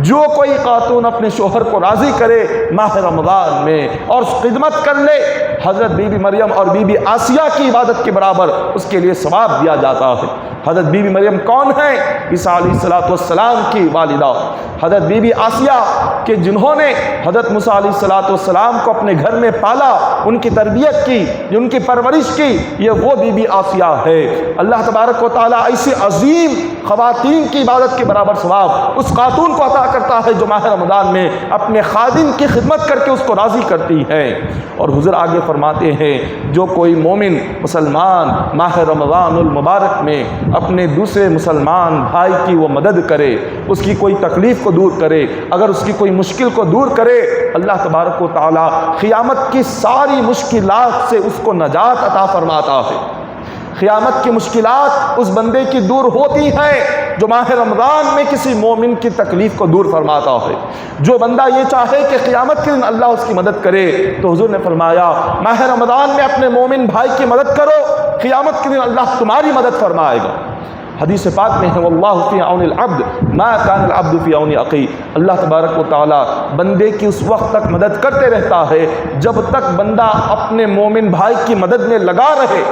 جو کوئی خاتون اپنے شوہر کو راضی کرے ماہ رمضان میں اور خدمت کر لے، حضرت بی بی مریم اور بی بی آسیہ کی عبادت کے برابر اس کے لیے ثواب دیا جاتا ہے۔ حضرت بی بی مریم کون ہیں؟ عیسیٰ علیہ السلام کی والدہ، حضرت بی بی آسیہ کہ جنہوں نے حضرت موسیٰ علیہ السلام کو اپنے گھر میں پالا، ان کی تربیت کی، ان کی پرورش کی، یہ وہ بی بی آسیہ ہے۔ اللہ تبارک و تعالیٰ ایسی عظیم خواتین کی عبادت کے برابر ثواب اس خاتون کو عطا کرتا ہے جو ماہ رمضان میں اپنے خادم کی خدمت کر کے اس کو راضی کرتی ہے۔ اور حضور آگے فرماتے ہیں جو کوئی مومن مسلمان ماہ رمضان المبارک میں اپنے دوسرے مسلمان بھائی کی وہ مدد کرے، اس کی کوئی تکلیف کو دور کرے، اگر اس کی کوئی مشکل کو دور کرے، اللہ تبارک و تعالیٰ قیامت کی ساری مشکلات سے اس کو نجات عطا فرماتا ہے۔ قیامت کی مشکلات اس بندے کی دور ہوتی ہیں جو ماہ رمضان میں کسی مومن کی تکلیف کو دور فرماتا ہے۔ جو بندہ یہ چاہے کہ قیامت کے دن اللہ اس کی مدد کرے، تو حضور نے فرمایا ماہ رمضان میں اپنے مومن بھائی کی مدد کرو، قیامت کے دن اللہ تمہاری مدد فرمائے گا۔ حدیث پاک میں ہے واللہ فی عون العبد ما کان العبد فی عون اخیہ، اللہ تبارک و تعالیٰ بندے کی اس وقت تک مدد کرتے رہتا ہے جب تک بندہ اپنے مومن بھائی کی مدد میں لگا رہے،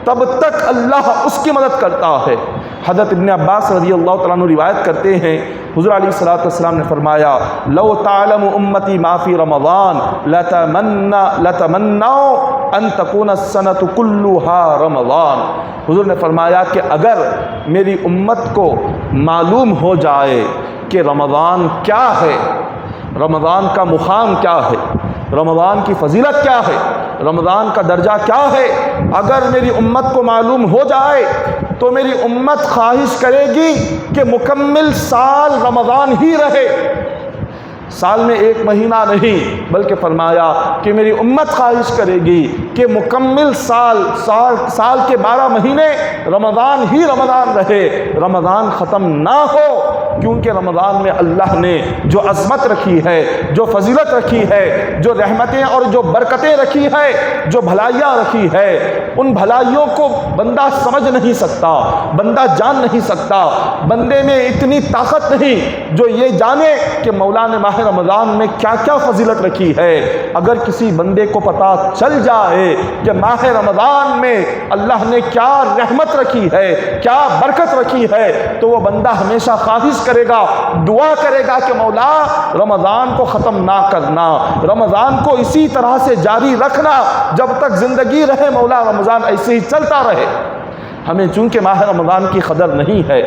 تب تک اللہ اس کی مدد کرتا ہے۔ حضرت ابن عباس رضی اللہ تعالیٰ عنہ روایت کرتے ہیں حضور علیہ السلام نے فرمایا لو تعلم امتی ما فی رمضان لتمنوا ان تکون السنۃ کلها رمضان۔ حضور نے فرمایا کہ اگر میری امت کو معلوم ہو جائے کہ رمضان کیا ہے، رمضان کا مقام کیا ہے، رمضان کی فضیلت کیا ہے، رمضان کا درجہ کیا ہے، اگر میری امت کو معلوم ہو جائے تو میری امت خواہش کرے گی کہ مکمل سال رمضان ہی رہے، سال میں 1 مہینہ نہیں، بلکہ فرمایا کہ میری امت خواہش کرے گی کہ مکمل سال کے 12 مہینے رمضان ہی رمضان رہے، رمضان ختم نہ ہو، کیونکہ رمضان میں اللہ نے جو عظمت رکھی ہے، جو فضیلت رکھی ہے، جو رحمتیں اور جو برکتیں رکھی ہے، جو بھلائیاں رکھی ہے، ان بھلائیوں کو بندہ سمجھ نہیں سکتا، بندہ جان نہیں سکتا، بندے میں اتنی طاقت نہیں جو یہ جانے کہ مولا نے ماہ رمضان میں کیا کیا فضیلت رکھی ہے۔ اگر کسی بندے کو پتہ چل جائے کہ ماہ رمضان میں اللہ نے کیا رحمت رکھی ہے، کیا برکت رکھی ہے، تو وہ بندہ ہمیشہ خواہش کرے گا، دعا کرے گا کہ مولا رمضان کو ختم نہ کرنا، رمضان کو اسی طرح سے جاری رکھنا، جب تک زندگی رہے مولا رمضان ایسے ہی چلتا رہے۔ ہمیں چونکہ ماہ رمضان کی قدر نہیں ہے،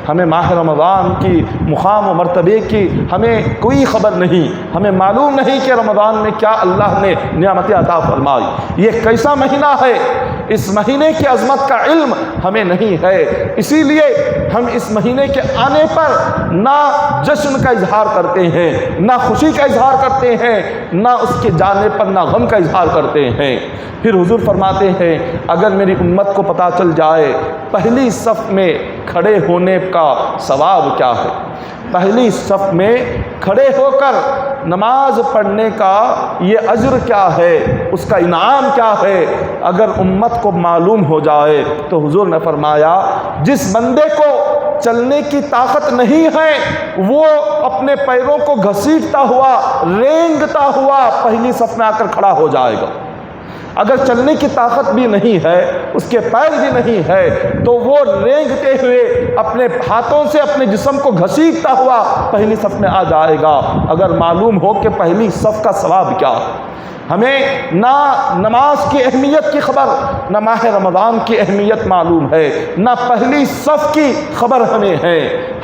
ہمیں ماہ رمضان کی مقام و مرتبے کی ہمیں کوئی خبر نہیں، ہمیں معلوم نہیں کہ رمضان میں کیا اللہ نے نعمتیں عطا فرمائی، یہ کیسا مہینہ ہے، اس مہینے کی عظمت کا علم ہمیں نہیں ہے، اسی لیے ہم اس مہینے کے آنے پر نہ جشن کا اظہار کرتے ہیں، نہ خوشی کا اظہار کرتے ہیں، نہ اس کے جانے پر نہ غم کا اظہار کرتے ہیں۔ پھر حضور فرماتے ہیں اگر میری امت کو پتہ چل جائے پہلی صف میں کھڑے ہونے کا ثواب کیا ہے، پہلی صف میں کھڑے ہو کر نماز پڑھنے کا یہ اجر کیا ہے، اس کا انعام کیا ہے، اگر امت کو معلوم ہو جائے تو حضور نے فرمایا جس بندے کو چلنے کی طاقت نہیں ہے وہ اپنے پیروں کو گھسیٹتا ہوا، رینگتا ہوا پہلی صف میں آ کر کھڑا ہو جائے گا۔ اگر چلنے کی طاقت بھی نہیں ہے، اس کے پیر بھی نہیں ہے، تو وہ رینگتے ہوئے اپنے ہاتھوں سے اپنے جسم کو گھسیٹتا ہوا پہلی صف میں آ جائے گا۔ اگر معلوم ہو کہ پہلی صف کا ثواب کیا ہے، ہمیں نہ نماز کی اہمیت کی خبر، نہ ماہ رمضان کی اہمیت معلوم ہے، نہ پہلی صف کی خبر ہمیں ہے،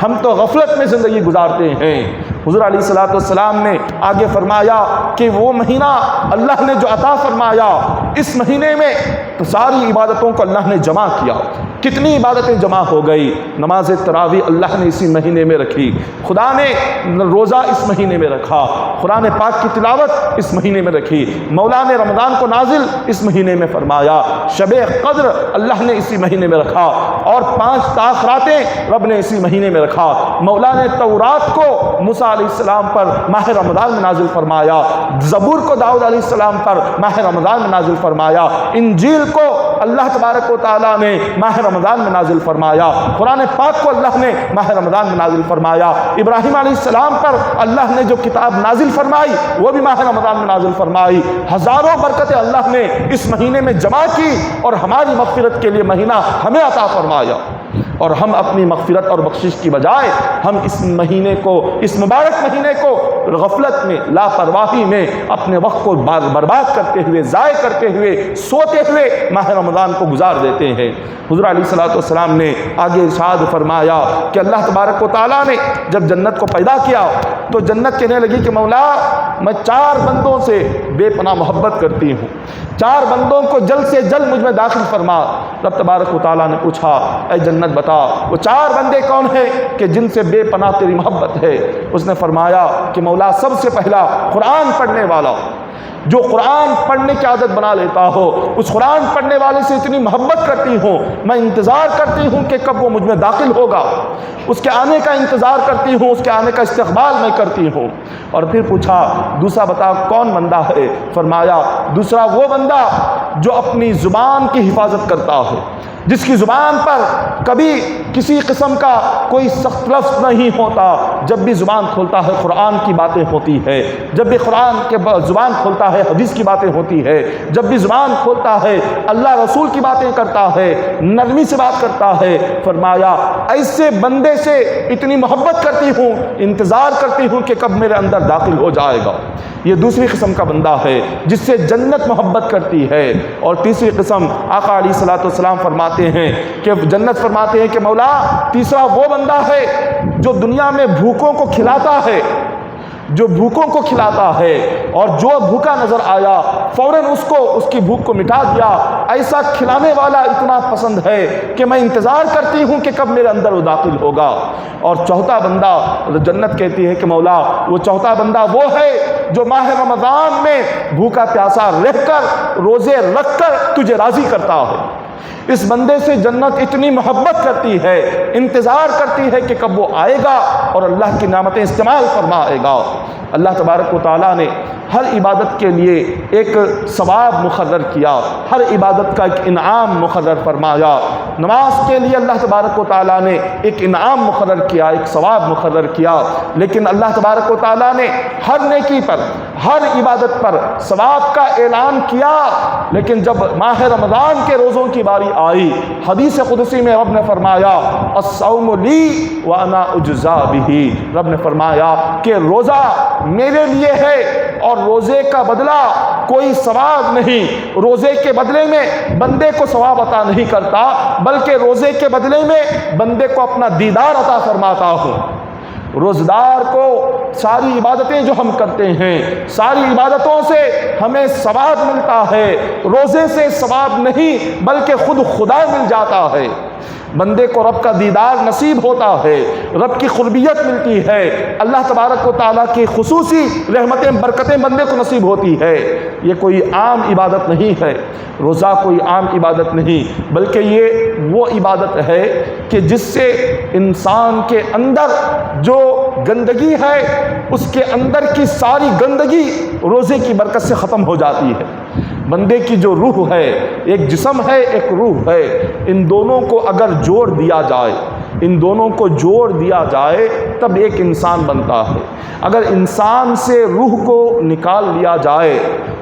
ہم تو غفلت میں زندگی گزارتے ہیں۔ حضور علیہ الصلوۃ والسلام نے آگے فرمایا کہ وہ مہینہ اللہ نے جو عطا فرمایا، اس مہینے میں تو ساری عبادتوں کو اللہ نے جمع کیا۔ کتنی عبادتیں جمع ہو گئی، نماز تراویح اللہ نے اسی مہینے میں رکھی، خدا نے روزہ اس مہینے میں رکھا، قرآن پاک کی تلاوت اس مہینے میں رکھی، مولا نے رمضان کو نازل اس مہینے میں فرمایا، شب قدر اللہ نے اسی مہینے میں رکھا، اور 5 تاخراتیں رب نے اسی مہینے میں رکھا۔ مولا نے تورات کو موسیٰ علیہ السلام پر ماہ رمضان میں نازل فرمایا، زبور کو داؤد علیہ السلام پر ماہ رمضان میں نازل فرمایا، انجیل کو اللہ تبارک و تعالیٰ نے ماہ رمضان میں نازل فرمایا، قرآن پاک کو اللہ نے ماہ رمضان میں نازل فرمایا، ابراہیم علیہ السلام پر اللہ نے جو کتاب نازل فرمائی وہ بھی ماہ رمضان میں نازل فرمائی۔ ہزاروں برکتیں اللہ نے اس مہینے میں جمع کی اور ہماری مغفرت کے لیے مہینہ ہمیں عطا فرمایا، اور ہم اپنی مغفرت اور بخشش کی بجائے ہم اس مہینے کو، اس مبارک مہینے کو غفلت میں، لاپرواہی میں اپنے وقت کو برباد کرتے ہوئے، ضائع کرتے ہوئے، سوتے ہوئے ماہ رمضان کو گزار دیتے ہیں۔ حضور علیہ الصلوۃ والسلام نے آگے ارشاد فرمایا کہ اللہ تبارک و تعالیٰ نے جب جنت کو پیدا کیا تو جنت کہنے لگی کہ مولا میں 4 بندوں سے بے پناہ محبت کرتی ہوں، 4 بندوں کو جلد سے جلد مجھ میں داخل فرما۔ رب تبارک و تعالیٰ نے پوچھا اے جنت بتا وہ 4 بندے کون ہیں کہ جن سے بے پناہ تیری محبت ہے؟ اس نے فرمایا کہ مولا سب سے پہلا قرآن پڑھنے والا، جو قرآن پڑھنے کی عادت بنا لیتا ہو، اس قرآن پڑھنے والے سے اتنی محبت کرتی ہوں، میں انتظار کرتی ہوں کہ کب وہ مجھ میں داخل ہوگا، اس کے آنے کا انتظار کرتی ہوں، اس کے آنے کا استقبال میں کرتی ہوں۔ اور پھر پوچھا دوسرا بتا کون بندہ ہے؟ فرمایا دوسرا وہ بندہ جو اپنی زبان کی حفاظت کرتا ہے، جس کی زبان پر کبھی کسی قسم کا کوئی سخت لفظ نہیں ہوتا، جب بھی زبان کھولتا ہے قرآن کی باتیں ہوتی ہے، جب بھی قرآن کے زبان کھولتا ہے حدیث کی باتیں ہوتی ہے، جب بھی زبان کھولتا ہے اللہ رسول کی باتیں کرتا ہے، نرمی سے بات کرتا ہے۔ فرمایا ایسے بندے سے اتنی محبت کرتی ہوں، انتظار کرتی ہوں کہ کب میرے اندر داخل ہو جائے گا۔ یہ دوسری قسم کا بندہ ہے جس سے جنت محبت کرتی ہے۔ اور تیسری قسم آقا علیہ الصلوۃ والسلام فرماتے ہیں کہ جنت فرماتے ہیں کہ مولا تیسرا وہ بندہ ہے جو دنیا میں بھوکوں کو کھلاتا ہے، جو بھوکوں کو کھلاتا ہے اور جو بھوکا نظر آیا فوراً اس کی بھوک کو مٹا دیا، ایسا کھلانے والا اتنا پسند ہے کہ میں انتظار کرتی ہوں کہ کب میرے اندر وہ داخل ہوگا۔ اور چوتھا بندہ، جنت کہتی ہے کہ مولا وہ چوتھا بندہ وہ ہے جو ماہ رمضان میں بھوکا پیاسا رہ کر روزے رکھ کر تجھے راضی کرتا ہے۔ اس بندے سے جنت اتنی محبت کرتی ہے، انتظار کرتی ہے کہ کب وہ آئے گا اور اللہ کی نعمتیں استعمال فرمائے گا۔ اللہ تبارک و تعالیٰ نے ہر عبادت کے لیے ایک ثواب مقرر کیا، ہر عبادت کا ایک انعام مقرر فرمایا۔ نماز کے لیے اللہ تبارک و تعالیٰ نے ایک انعام مقرر کیا، ایک ثواب مقرر کیا، لیکن اللہ تبارک و تعالیٰ نے ہر نیکی پر، ہر عبادت پر ثواب کا اعلان کیا، لیکن جب ماہ رمضان کے روزوں کی باری آئی، حدیث قدسی میں رب نے فرمایا الصوم لی وانا اجزا بہ، رب نے فرمایا کہ روزہ میرے لیے ہے اور روزے کا بدلہ کوئی ثواب نہیں، روزے کے بدلے میں بندے کو ثواب عطا نہیں کرتا، بلکہ روزے کے بدلے میں بندے کو اپنا دیدار عطا فرماتا ہوں۔ روزدار کو ساری عبادتیں جو ہم کرتے ہیں، ساری عبادتوں سے ہمیں ثواب ملتا ہے، روزے سے ثواب نہیں بلکہ خود خدا مل جاتا ہے۔ بندے کو رب کا دیدار نصیب ہوتا ہے، رب کی قربیت ملتی ہے، اللہ تبارک و تعالیٰ کی خصوصی رحمتیں برکتیں بندے کو نصیب ہوتی ہے۔ یہ کوئی عام عبادت نہیں ہے، روزہ کوئی عام عبادت نہیں، بلکہ یہ وہ عبادت ہے کہ جس سے انسان کے اندر جو گندگی ہے اس کے اندر کی ساری گندگی روزے کی برکت سے ختم ہو جاتی ہے۔ بندے کی جو روح ہے، ایک جسم ہے ایک روح ہے، ان دونوں کو اگر جوڑ دیا جائے، ان دونوں کو جوڑ دیا جائے تب ایک انسان بنتا ہے۔ اگر انسان سے روح کو نکال لیا جائے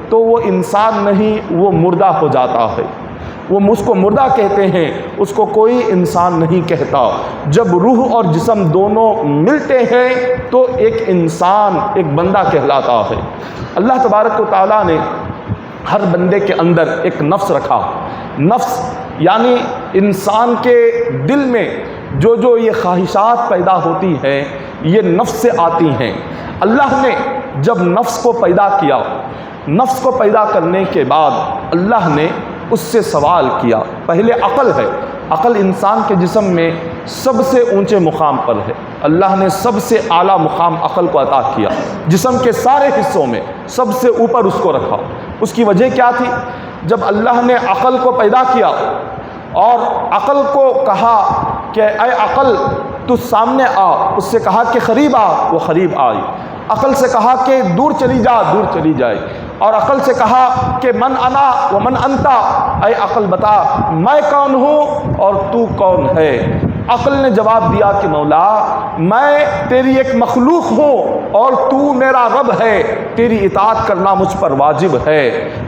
تو وہ انسان نہیں، وہ مردہ ہو جاتا ہے، وہ اس کو مردہ کہتے ہیں، اس کو کوئی انسان نہیں کہتا۔ جب روح اور جسم دونوں ملتے ہیں تو ایک انسان، ایک بندہ کہلاتا ہے۔ اللہ تبارک و تعالیٰ نے ہر بندے کے اندر ایک نفس رکھا، نفس یعنی انسان کے دل میں جو یہ خواہشات پیدا ہوتی ہیں یہ نفس سے آتی ہیں۔ اللہ نے جب نفس کو پیدا کیا، نفس کو پیدا کرنے کے بعد اللہ نے اس سے سوال کیا۔ پہلے عقل ہے، عقل انسان کے جسم میں سب سے اونچے مقام پر ہے، اللہ نے سب سے اعلیٰ مقام عقل کو عطا کیا، جسم کے سارے حصوں میں سب سے اوپر اس کو رکھا۔ اس کی وجہ کیا تھی؟ جب اللہ نے عقل کو پیدا کیا اور عقل کو کہا کہ اے عقل تو سامنے آ، اس سے کہا کہ قریب آ، وہ قریب آئی، عقل سے کہا کہ دور چلی جا، دور چلی جائے، اور عقل سے کہا کہ من انا و من انتا، اے عقل بتا میں کون ہوں اور تو کون ہے۔ عقل نے جواب دیا کہ مولا میں تیری ایک مخلوق ہوں اور تو میرا رب ہے، تیری اطاعت کرنا مجھ پر واجب ہے،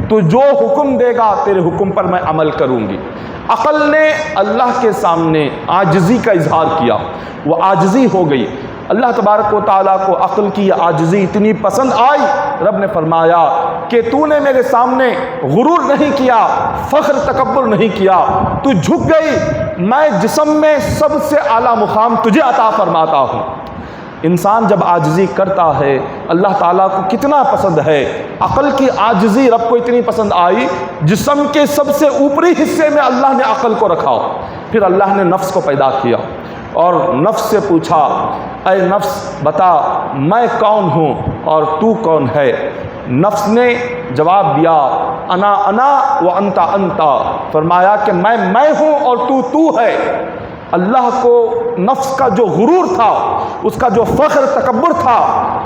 تو جو حکم دے گا تیرے حکم پر میں عمل کروں گی۔ عقل نے اللہ کے سامنے عاجزی کا اظہار کیا، وہ عاجزی ہو گئی۔ اللہ تبارک و تعالیٰ کو عقل کی یہ عاجزی اتنی پسند آئی، رب نے فرمایا کہ تو نے میرے سامنے غرور نہیں کیا، فخر تکبر نہیں کیا، تو جھک گئی، میں جسم میں سب سے اعلیٰ مقام تجھے عطا فرماتا ہوں۔ انسان جب عاجزی کرتا ہے اللہ تعالیٰ کو کتنا پسند ہے۔ عقل کی عاجزی رب کو اتنی پسند آئی، جسم کے سب سے اوپری حصے میں اللہ نے عقل کو رکھا۔ پھر اللہ نے نفس کو پیدا کیا اور نفس سے پوچھا اے نفس بتا میں کون ہوں اور تو کون ہے۔ نفس نے جواب دیا انا انا و انتا انتا، فرمایا کہ میں ہوں اور تو ہے۔ اللہ کو نفس کا جو غرور تھا، اس کا جو فخر تکبر تھا،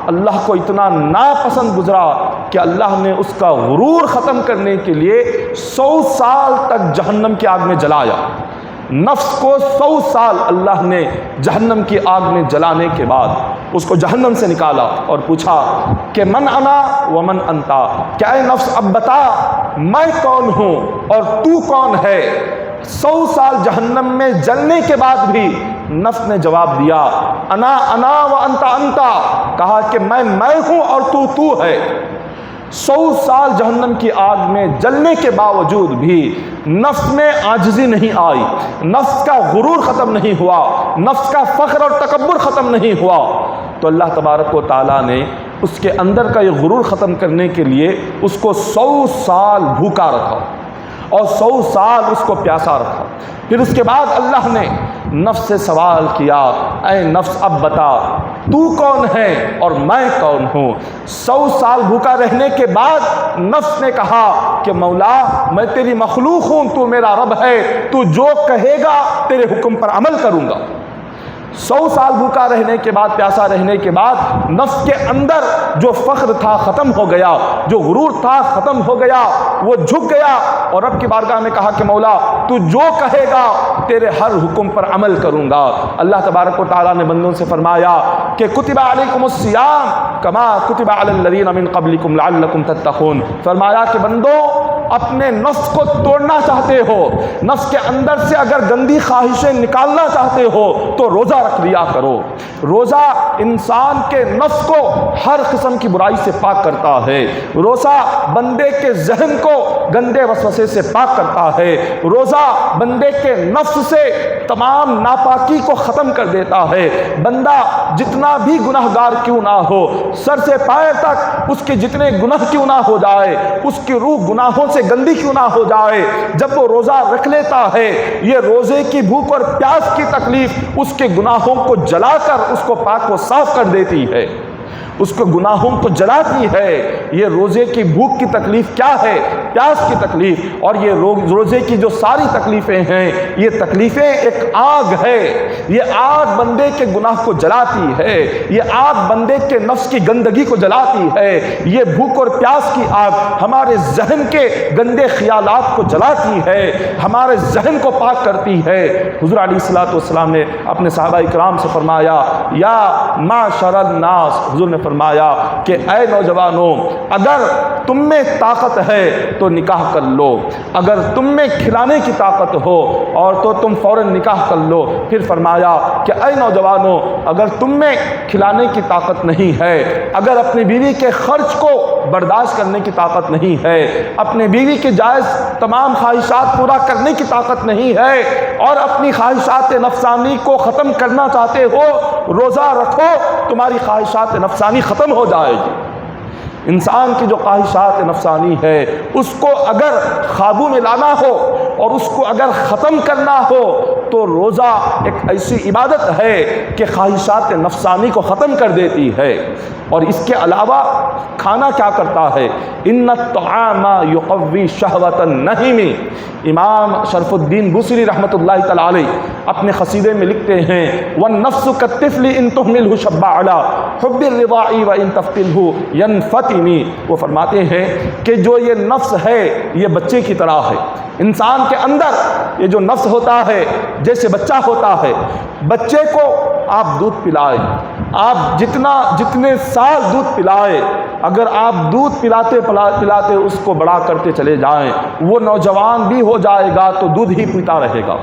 اللہ کو اتنا ناپسند گزرا کہ اللہ نے اس کا غرور ختم کرنے کے لیے 100 سال تک جہنم کی آگ میں جلایا۔ نفس کو 100 سال اللہ نے جہنم کی آگ میں جلانے کے بعد اس کو جہنم سے نکالا اور پوچھا کہ من انا و من انتا، کیا اے نفس اب بتا میں کون ہوں اور تو کون ہے۔ 100 سال جہنم میں جلنے کے بعد بھی نفس نے جواب دیا انا انا و انتا انتا، کہا کہ میں ہوں اور تو ہے۔ 100 سال جہنم کی آگ میں جلنے کے باوجود بھی نفس میں عاجزی نہیں آئی، نفس کا غرور ختم نہیں ہوا، نفس کا فخر اور تکبر ختم نہیں ہوا، تو اللہ تبارک و تعالیٰ نے اس کے اندر کا یہ غرور ختم کرنے کے لیے اس کو 100 سال بھوکا رکھا اور 100 سال اس کو پیاسا رکھا۔ پھر اس کے بعد اللہ نے نفس سے سوال کیا، اے نفس اب بتا تو کون ہے اور میں کون ہوں؟ 100 سال بھوکا رہنے کے بعد نفس نے کہا کہ مولا میں تیری مخلوق ہوں، تو میرا رب ہے، تو جو کہے گا تیرے حکم پر عمل کروں گا۔ 100 سال بھوکا رہنے کے بعد، پیاسا رہنے کے بعد نفس کے اندر جو فخر تھا ختم ہو گیا، جو غرور تھا ختم ہو گیا، وہ جھک گیا اور رب کی بارگاہ میں کہا کہ مولا تو جو کہے گا تیرے ہر حکم پر عمل کروں گا۔ اللہ تبارک و تعالیٰ نے بندوں سے فرمایا کہ کتب علیکم الصیام کما کتب علی الذین من قبلکم لعلکم تتقون، فرمایا کہ بندو اپنے نفس کو توڑنا چاہتے ہو، نفس کے اندر سے اگر گندی خواہشیں نکالنا چاہتے ہو تو روزہ رکھ لیا کرو۔ روزہ انسان کے نفس کو ہر قسم کی برائی سے پاک کرتا ہے، روزہ بندے کے ذہن کو گندے وسوسے سے پاک کرتا ہے، روزہ بندے کے نفس سے تمام ناپاکی کو ختم کر دیتا ہے۔ بندہ جتنا بھی گناہ گار کیوں نہ ہو، سر سے پیر تک اس کے جتنے گناہ کیوں نہ ہو جائے، اس کی روح گناہوں سے گندی کیوں نہ ہو جائے، جب وہ روزہ رکھ لیتا ہے یہ روزے کی بھوک اور پیاس کی تکلیف اس کے گناہوں کو جلا کر اس کو پاک و صاف کر دیتی ہے، اس کو گناہوں کو جلاتی ہے۔ یہ روزے کی بھوک کی تکلیف کیا ہے؟ پیاس کی تکلیف۔ اور یہ روزے کی جو ساری تکلیفیں ہیں، یہ تکلیفیں ایک آگ ہے، یہ آگ بندے کے گناہ کو جلاتی ہے، یہ آگ بندے کے نفس کی گندگی کو جلاتی ہے، یہ بھوک اور پیاس کی آگ ہمارے ذہن کے گندے خیالات کو جلاتی ہے، ہمارے ذہن کو پاک کرتی ہے۔ حضور علیہ الصلوۃ والسلام نے اپنے صحابہ اکرام سے فرمایا، یا معشر الناس، حضور نے فرمایا کہ اے نوجوانوں اگر تم میں طاقت ہے تو نکاح کر لو، اگر تم میں کھلانے کی طاقت ہو اور تو تم فوراً نکاح کر لو۔ پھر فرمایا کہ اے نوجوانوں اگر تم میں کھلانے کی طاقت نہیں ہے، اگر اپنی بیوی کے خرچ کو برداشت کرنے کی طاقت نہیں ہے، اپنی بیوی کے جائز تمام خواہشات پورا کرنے کی طاقت نہیں ہے اور اپنی خواہشات نفسانی کو ختم کرنا چاہتے ہو، روزہ رکھو، تمہاری خواہشات نفسانی ختم ہو جائے گی۔ انسان کی جو خواہشات نفسانی ہے اس کو اگر قابو میں لانا ہو اور اس کو اگر ختم کرنا ہو تو روزہ ایک ایسی عبادت ہے کہ خواہشات نفسانی کو ختم کر دیتی ہے۔ اور اس کے علاوہ کھانا کیا کرتا ہے؟ ان الطعام یقوی شہوۃ النہیم، امام شرف الدین بوصیری رحمۃ اللہ تعالی علیہ اپنے قصیدے میں لکھتے ہیں، والنفس کالطفل ان تهملہ شب علی حب الرضاع وان تفتنہ ينفتمی۔ وہ فرماتے ہیں کہ جو یہ نفس ہے یہ بچے کی طرح ہے، انسان کے اندر یہ جو نفس ہوتا ہے جیسے بچہ ہوتا ہے، بچے کو آپ دودھ پلائے، آپ جتنے سال دودھ پلائے، اگر آپ دودھ پلاتے پلاتے اس کو بڑا کرتے چلے جائیں، وہ نوجوان بھی ہو جائے گا تو دودھ ہی پیتا رہے گا،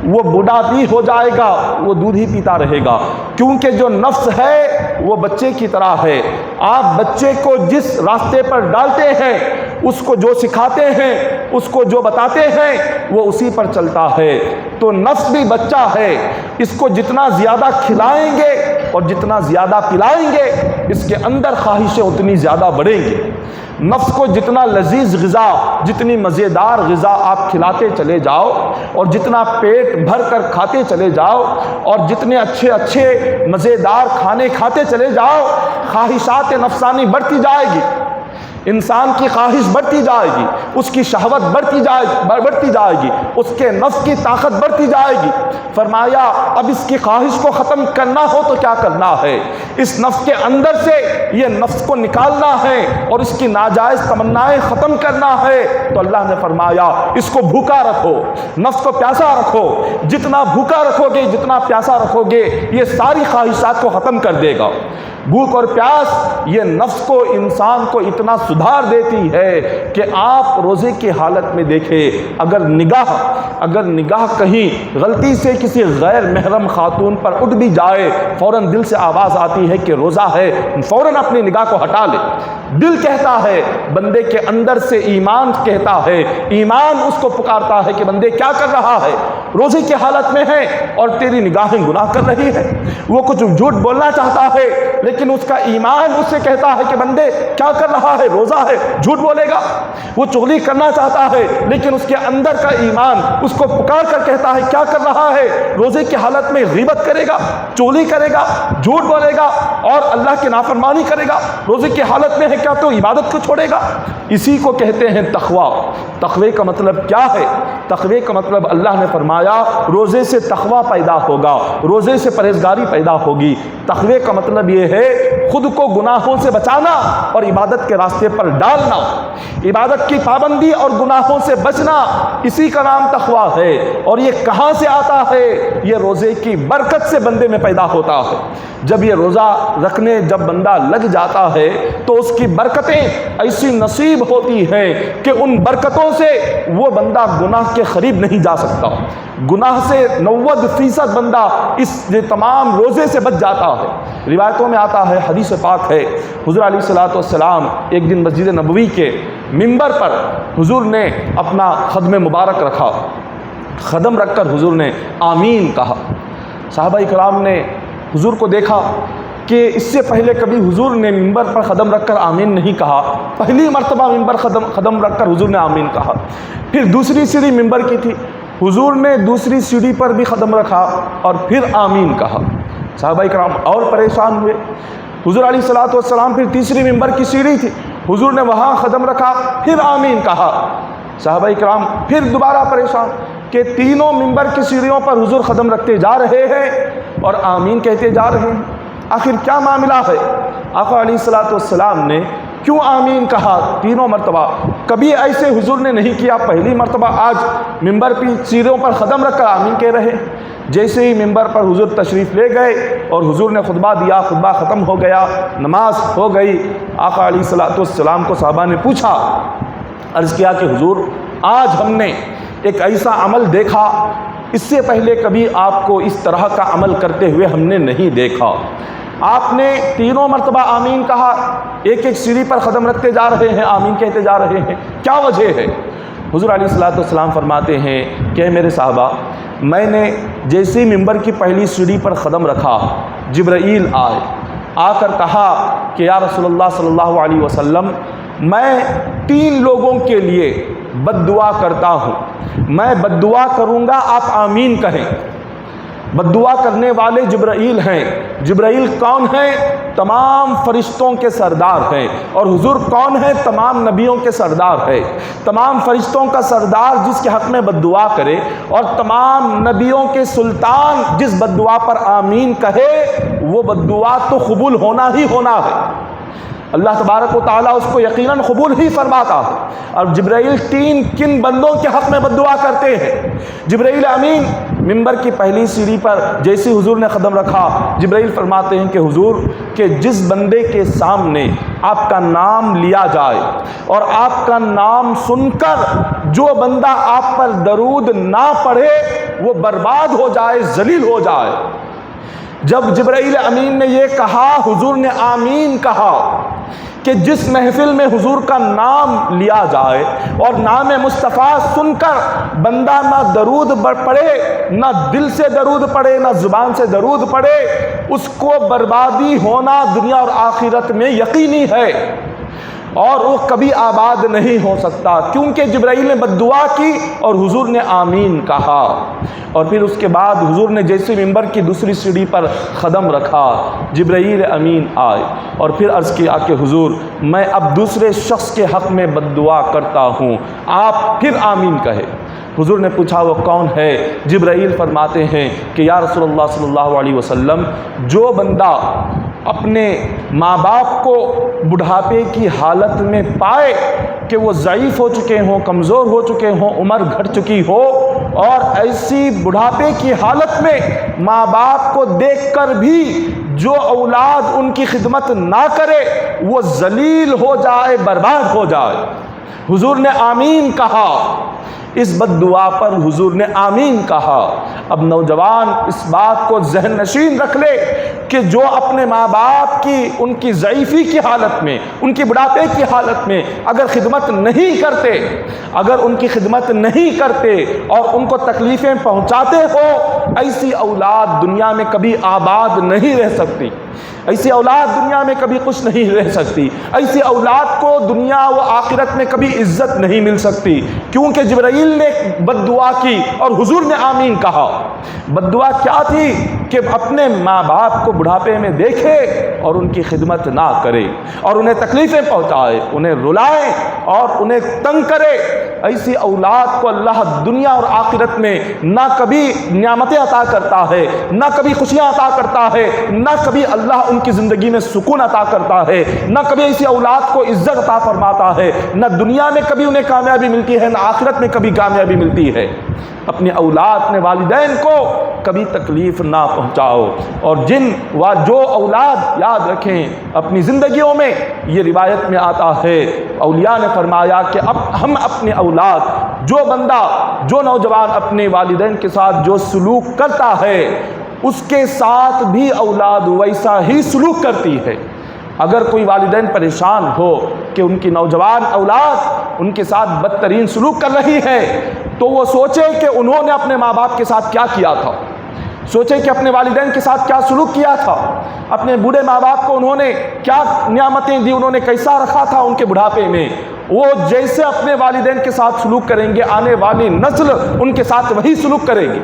وہ بوڑھا بھی ہو جائے گا وہ دودھ ہی پیتا رہے گا، کیونکہ جو نفس ہے وہ بچے کی طرح ہے۔ آپ بچے کو جس راستے پر ڈالتے ہیں، اس کو جو سکھاتے ہیں، اس کو جو بتاتے ہیں، وہ اسی پر چلتا ہے۔ تو نفس بھی بچہ ہے، اس کو جتنا زیادہ کھلائیں گے اور جتنا زیادہ پلائیں گے اس کے اندر خواہشیں اتنی زیادہ بڑھیں گی۔ نفس کو جتنا لذیذ غذا، جتنی مزیدار غذا آپ کھلاتے چلے جاؤ اور جتنا پیٹ بھر کر کھاتے چلے جاؤ اور جتنے اچھے اچھے مزیدار کھانے کھاتے چلے جاؤ، خواہشات نفسانی بڑھتی جائے گی، انسان کی خواہش بڑھتی جائے گی، اس کی شہوت بڑھتی جائے گی، اس کے نفس کی طاقت بڑھتی جائے گی۔ فرمایا اب اس کی خواہش کو ختم کرنا ہو تو کیا کرنا ہے؟ اس نفس کے اندر سے یہ نفس کو نکالنا ہے اور اس کی ناجائز تمنائیں ختم کرنا ہے۔ تو اللہ نے فرمایا اس کو بھوکا رکھو، نفس کو پیاسا رکھو، جتنا بھوکا رکھو گے، جتنا پیاسا رکھو گے، یہ ساری خواہشات کو ختم کر دے گا۔ بھوک اور پیاس یہ نفس کو، انسان کو اتنا سدھار دیتی ہے کہ آپ روزے کی حالت میں دیکھیں، اگر نگاہ کہیں غلطی سے کسی غیر محرم خاتون پر اٹھ بھی جائے، فوراً دل سے آواز آتی ہے کہ روزہ ہے، فوراً اپنی نگاہ کو ہٹا لے۔ دل کہتا ہے، بندے کے اندر سے ایمان کہتا ہے، ایمان اس کو پکارتا ہے کہ بندے کیا کر رہا ہے، روزے کی حالت میں ہے اور تیری نگاہیں گناہ کر رہی ہے، وہ کچھ جھوٹ بولنا چاہتا ہے لیکن اس کا ایمان اس سے کہتا ہے کہ بندے کیا کر رہا ہے، روزہ ہے، جھوٹ بولے گا، وہ چغلی کرنا چاہتا ہے لیکن اس کے اندر کا ایمان اس کو پکار کر کہتا ہے کیا کر رہا ہے، روزے کی حالت میں غیبت کرے گا، چغلی کرے گا، جھوٹ بولے گا اور اللہ کی نافرمانی کرے گا، روزے کی حالت میں ہے کیا تو عبادت کو چھوڑے گا۔ اسی کو کہتے ہیں تقویٰ۔ تقوی کا مطلب کیا ہے؟ تقوی کا مطلب اللہ نے فرمایا روزے سے تقویٰ پیدا ہوگا، روزے سے پرہیزگاری پیدا ہوگی۔ تقوی کا مطلب یہ ہے خود کو گناہوں سے بچانا اور عبادت کے راستے پر ڈالنا، عبادت کی پابندی اور گناہوں سے بچنا، اسی کا نام تقویٰ ہے۔ اور یہ کہاں سے آتا ہے؟ یہ روزے کی برکت سے بندے میں پیدا ہوتا ہے۔ جب یہ روزہ رکھنے جب بندہ لگ جاتا ہے تو اس کی برکتیں ایسی نصیب ہوتی ہیں کہ ان برکتوں سے وہ بندہ گناہ کے قریب نہیں جا سکتا، گناہ سے 90% بندہ اس تمام روزے سے بچ جاتا ہے۔ روایتوں میں آتا ہے، حدیث پاک ہے، حضور علیہ الصلوۃ والسلام ایک دن مسجد نبوی کے منبر پر حضور نے اپنا خدم مبارک رکھا، خدم رکھ کر حضور نے آمین کہا۔ صحابہ کرام نے حضور کو دیکھا کہ اس سے پہلے کبھی حضور نے منبر پر قدم رکھ کر آمین نہیں کہا، پہلی مرتبہ منبر قدم رکھ کر حضور نے آمین کہا۔ پھر دوسری سیڑھی منبر کی تھی، حضور نے دوسری سیڑھی پر بھی قدم رکھا اور پھر آمین کہا۔ صحابہ کرام اور پریشان ہوئے۔ حضور علیہ الصلوۃ والسلام پھر تیسری منبر کی سیڑھی تھی، حضور نے وہاں قدم رکھا، پھر آمین کہا۔ صحابہ کرام پھر دوبارہ پریشان کہ تینوں منبر کی سیڑھیوں پر حضور قدم رکھتے جا رہے ہیں اور آمین کہتے جا رہے ہیں، آخر کیا معاملہ ہے؟ آقا علیہ الصلوۃ والسلام نے کیوں آمین کہا تینوں مرتبہ؟ کبھی ایسے حضور نے نہیں کیا، پہلی مرتبہ آج منبر کی سیڑھیوں پر قدم رکھ کر آمین کہہ رہے۔ جیسے ہی منبر پر حضور تشریف لے گئے اور حضور نے خطبہ دیا، خطبہ ختم ہو گیا، نماز ہو گئی، آقا علیہ الصلوۃ والسلام کو صحابہ نے پوچھا، عرض کیا کہ حضور آج ہم نے ایک ایسا عمل دیکھا، اس سے پہلے کبھی آپ کو اس طرح کا عمل کرتے ہوئے ہم نے نہیں دیکھا۔ آپ نے تینوں مرتبہ آمین کہا، ایک ایک سیڑھی پر قدم رکھتے جا رہے ہیں، آمین کہتے جا رہے ہیں، کیا وجہ ہے؟ حضور علیہ الصلوۃ والسلام فرماتے ہیں کہ میرے صحابہ، میں نے جیسے ممبر کی پہلی سیڑھی پر قدم رکھا، جبرائیل آئے، آ کر کہا کہ یا رسول اللہ صلی اللہ علیہ وسلم، میں 3 لوگوں کے لیے بد دعا کرتا ہوں، میں بد دعا کروں گا، آپ آمین کہیں۔ بد دعا کرنے والے جبرائیل ہیں۔ جبرائیل کون ہیں؟ تمام فرشتوں کے سردار ہیں۔ اور حضور کون ہیں؟ تمام نبیوں کے سردار ہیں۔ تمام فرشتوں کا سردار جس کے حق میں بد دعا کرے اور تمام نبیوں کے سلطان جس بد دعا پر آمین کہے، وہ بد دعا تو قبول ہونا ہی ہونا ہے۔ اللہ تبارک و تعالیٰ اس کو یقیناً قبول ہی فرماتا ہے۔ اور جبرائیل کن بندوں کے حق میں بد دعا کرتے ہیں؟ جبرائیل امین منبر کی پہلی سیڑھی پر جیسے حضور نے قدم رکھا، جبرائیل فرماتے ہیں کہ حضور کہ جس بندے کے سامنے آپ کا نام لیا جائے اور آپ کا نام سن کر جو بندہ آپ پر درود نہ پڑھے وہ برباد ہو جائے، ذلیل ہو جائے۔ جب جبرائیل امین نے یہ کہا، حضور نے آمین کہا کہ جس محفل میں حضور کا نام لیا جائے اور نام مصطفیٰ سن کر بندہ نہ درود پڑھے، نہ دل سے درود پڑھے، نہ زبان سے درود پڑھے، اس کو بربادی ہونا دنیا اور آخرت میں یقینی ہے اور وہ کبھی آباد نہیں ہو سکتا، کیونکہ جبرائیل نے بد دعا کی اور حضور نے آمین کہا۔ اور پھر اس کے بعد حضور نے جیسے منبر کی دوسری سیڑھی پر قدم رکھا، جبرائیل امین آئے اور پھر عرض کیا کہ حضور میں اب دوسرے شخص کے حق میں بد دعا کرتا ہوں، آپ پھر آمین کہے۔ حضور نے پوچھا وہ کون ہے؟ جبرائیل فرماتے ہیں کہ یا رسول اللہ صلی اللہ علیہ وسلم، جو بندہ اپنے ماں باپ کو بڑھاپے کی حالت میں پائے کہ وہ ضعیف ہو چکے ہوں، کمزور ہو چکے ہوں، عمر گھٹ چکی ہو، اور ایسی بڑھاپے کی حالت میں ماں باپ کو دیکھ کر بھی جو اولاد ان کی خدمت نہ کرے وہ ذلیل ہو جائے، برباد ہو جائے، حضور نے آمین کہا۔ اس بد دعا پر حضور نے آمین کہا۔ اب نوجوان اس بات کو ذہن نشین رکھ لے کہ جو اپنے ماں باپ کی ان کی ضعیفی کی حالت میں، ان کی بڑھاپے کی حالت میں اگر خدمت نہیں کرتے، اگر ان کی خدمت نہیں کرتے اور ان کو تکلیفیں پہنچاتے ہو، ایسی اولاد دنیا میں کبھی آباد نہیں رہ سکتی، ایسی اولاد دنیا میں کبھی خوش نہیں رہ سکتی، ایسی اولاد کو دنیا و آخرت میں کبھی عزت نہیں مل سکتی، کیونکہ جبرائیل نے بد دعا کی اور حضور نے آمین کہا۔ بد دعا کیا تھی کہ اپنے ماں باپ کو بڑھاپے میں دیکھے اور ان کی خدمت نہ کرے اور انہیں تکلیفیں پہنچائے، انہیں رلائے اور انہیں تنگ کرے۔ ایسی اولاد کو اللہ دنیا اور آخرت میں نہ کبھی نعمتیں عطا کرتا ہے، نہ کبھی خوشیاں عطا کرتا ہے، نہ کبھی اللہ ان کی زندگی میں سکون عطا کرتا ہے، نہ کبھی ایسی اولاد کو عزت عطا فرماتا ہے، نہ دنیا میں کبھی انہیں کامیابی ملتی ہے، نہ آخرت میں کبھی کامیابی ملتی ہے۔ اپنی اولاد، اپنے والدین کو کبھی تکلیف نہ پہنچاؤ۔ اور جو اولاد یاد رکھیں اپنی زندگیوں میں، یہ روایت میں آتا ہے اولیاء نے فرمایا کہ اب ہم اپنے اولاد، جو بندہ، جو نوجوان اپنے والدین کے ساتھ جو سلوک کرتا ہے اس کے ساتھ بھی اولاد ویسا ہی سلوک کرتی ہے۔ اگر کوئی والدین پریشان ہو کہ ان کی نوجوان اولاد ان کے ساتھ بدترین سلوک کر رہی ہے، تو وہ سوچے کہ انہوں نے اپنے ماں باپ کے ساتھ کیا کیا تھا، سوچے کہ اپنے والدین کے ساتھ کیا سلوک کیا تھا، اپنے بوڑھے ماں باپ کو انہوں نے کیا نعمتیں دی، انہوں نے کیسا رکھا تھا ان کے بڑھاپے میں۔ وہ جیسے اپنے والدین کے ساتھ سلوک کریں گے، آنے والی نسل ان کے ساتھ وہی سلوک کرے گی۔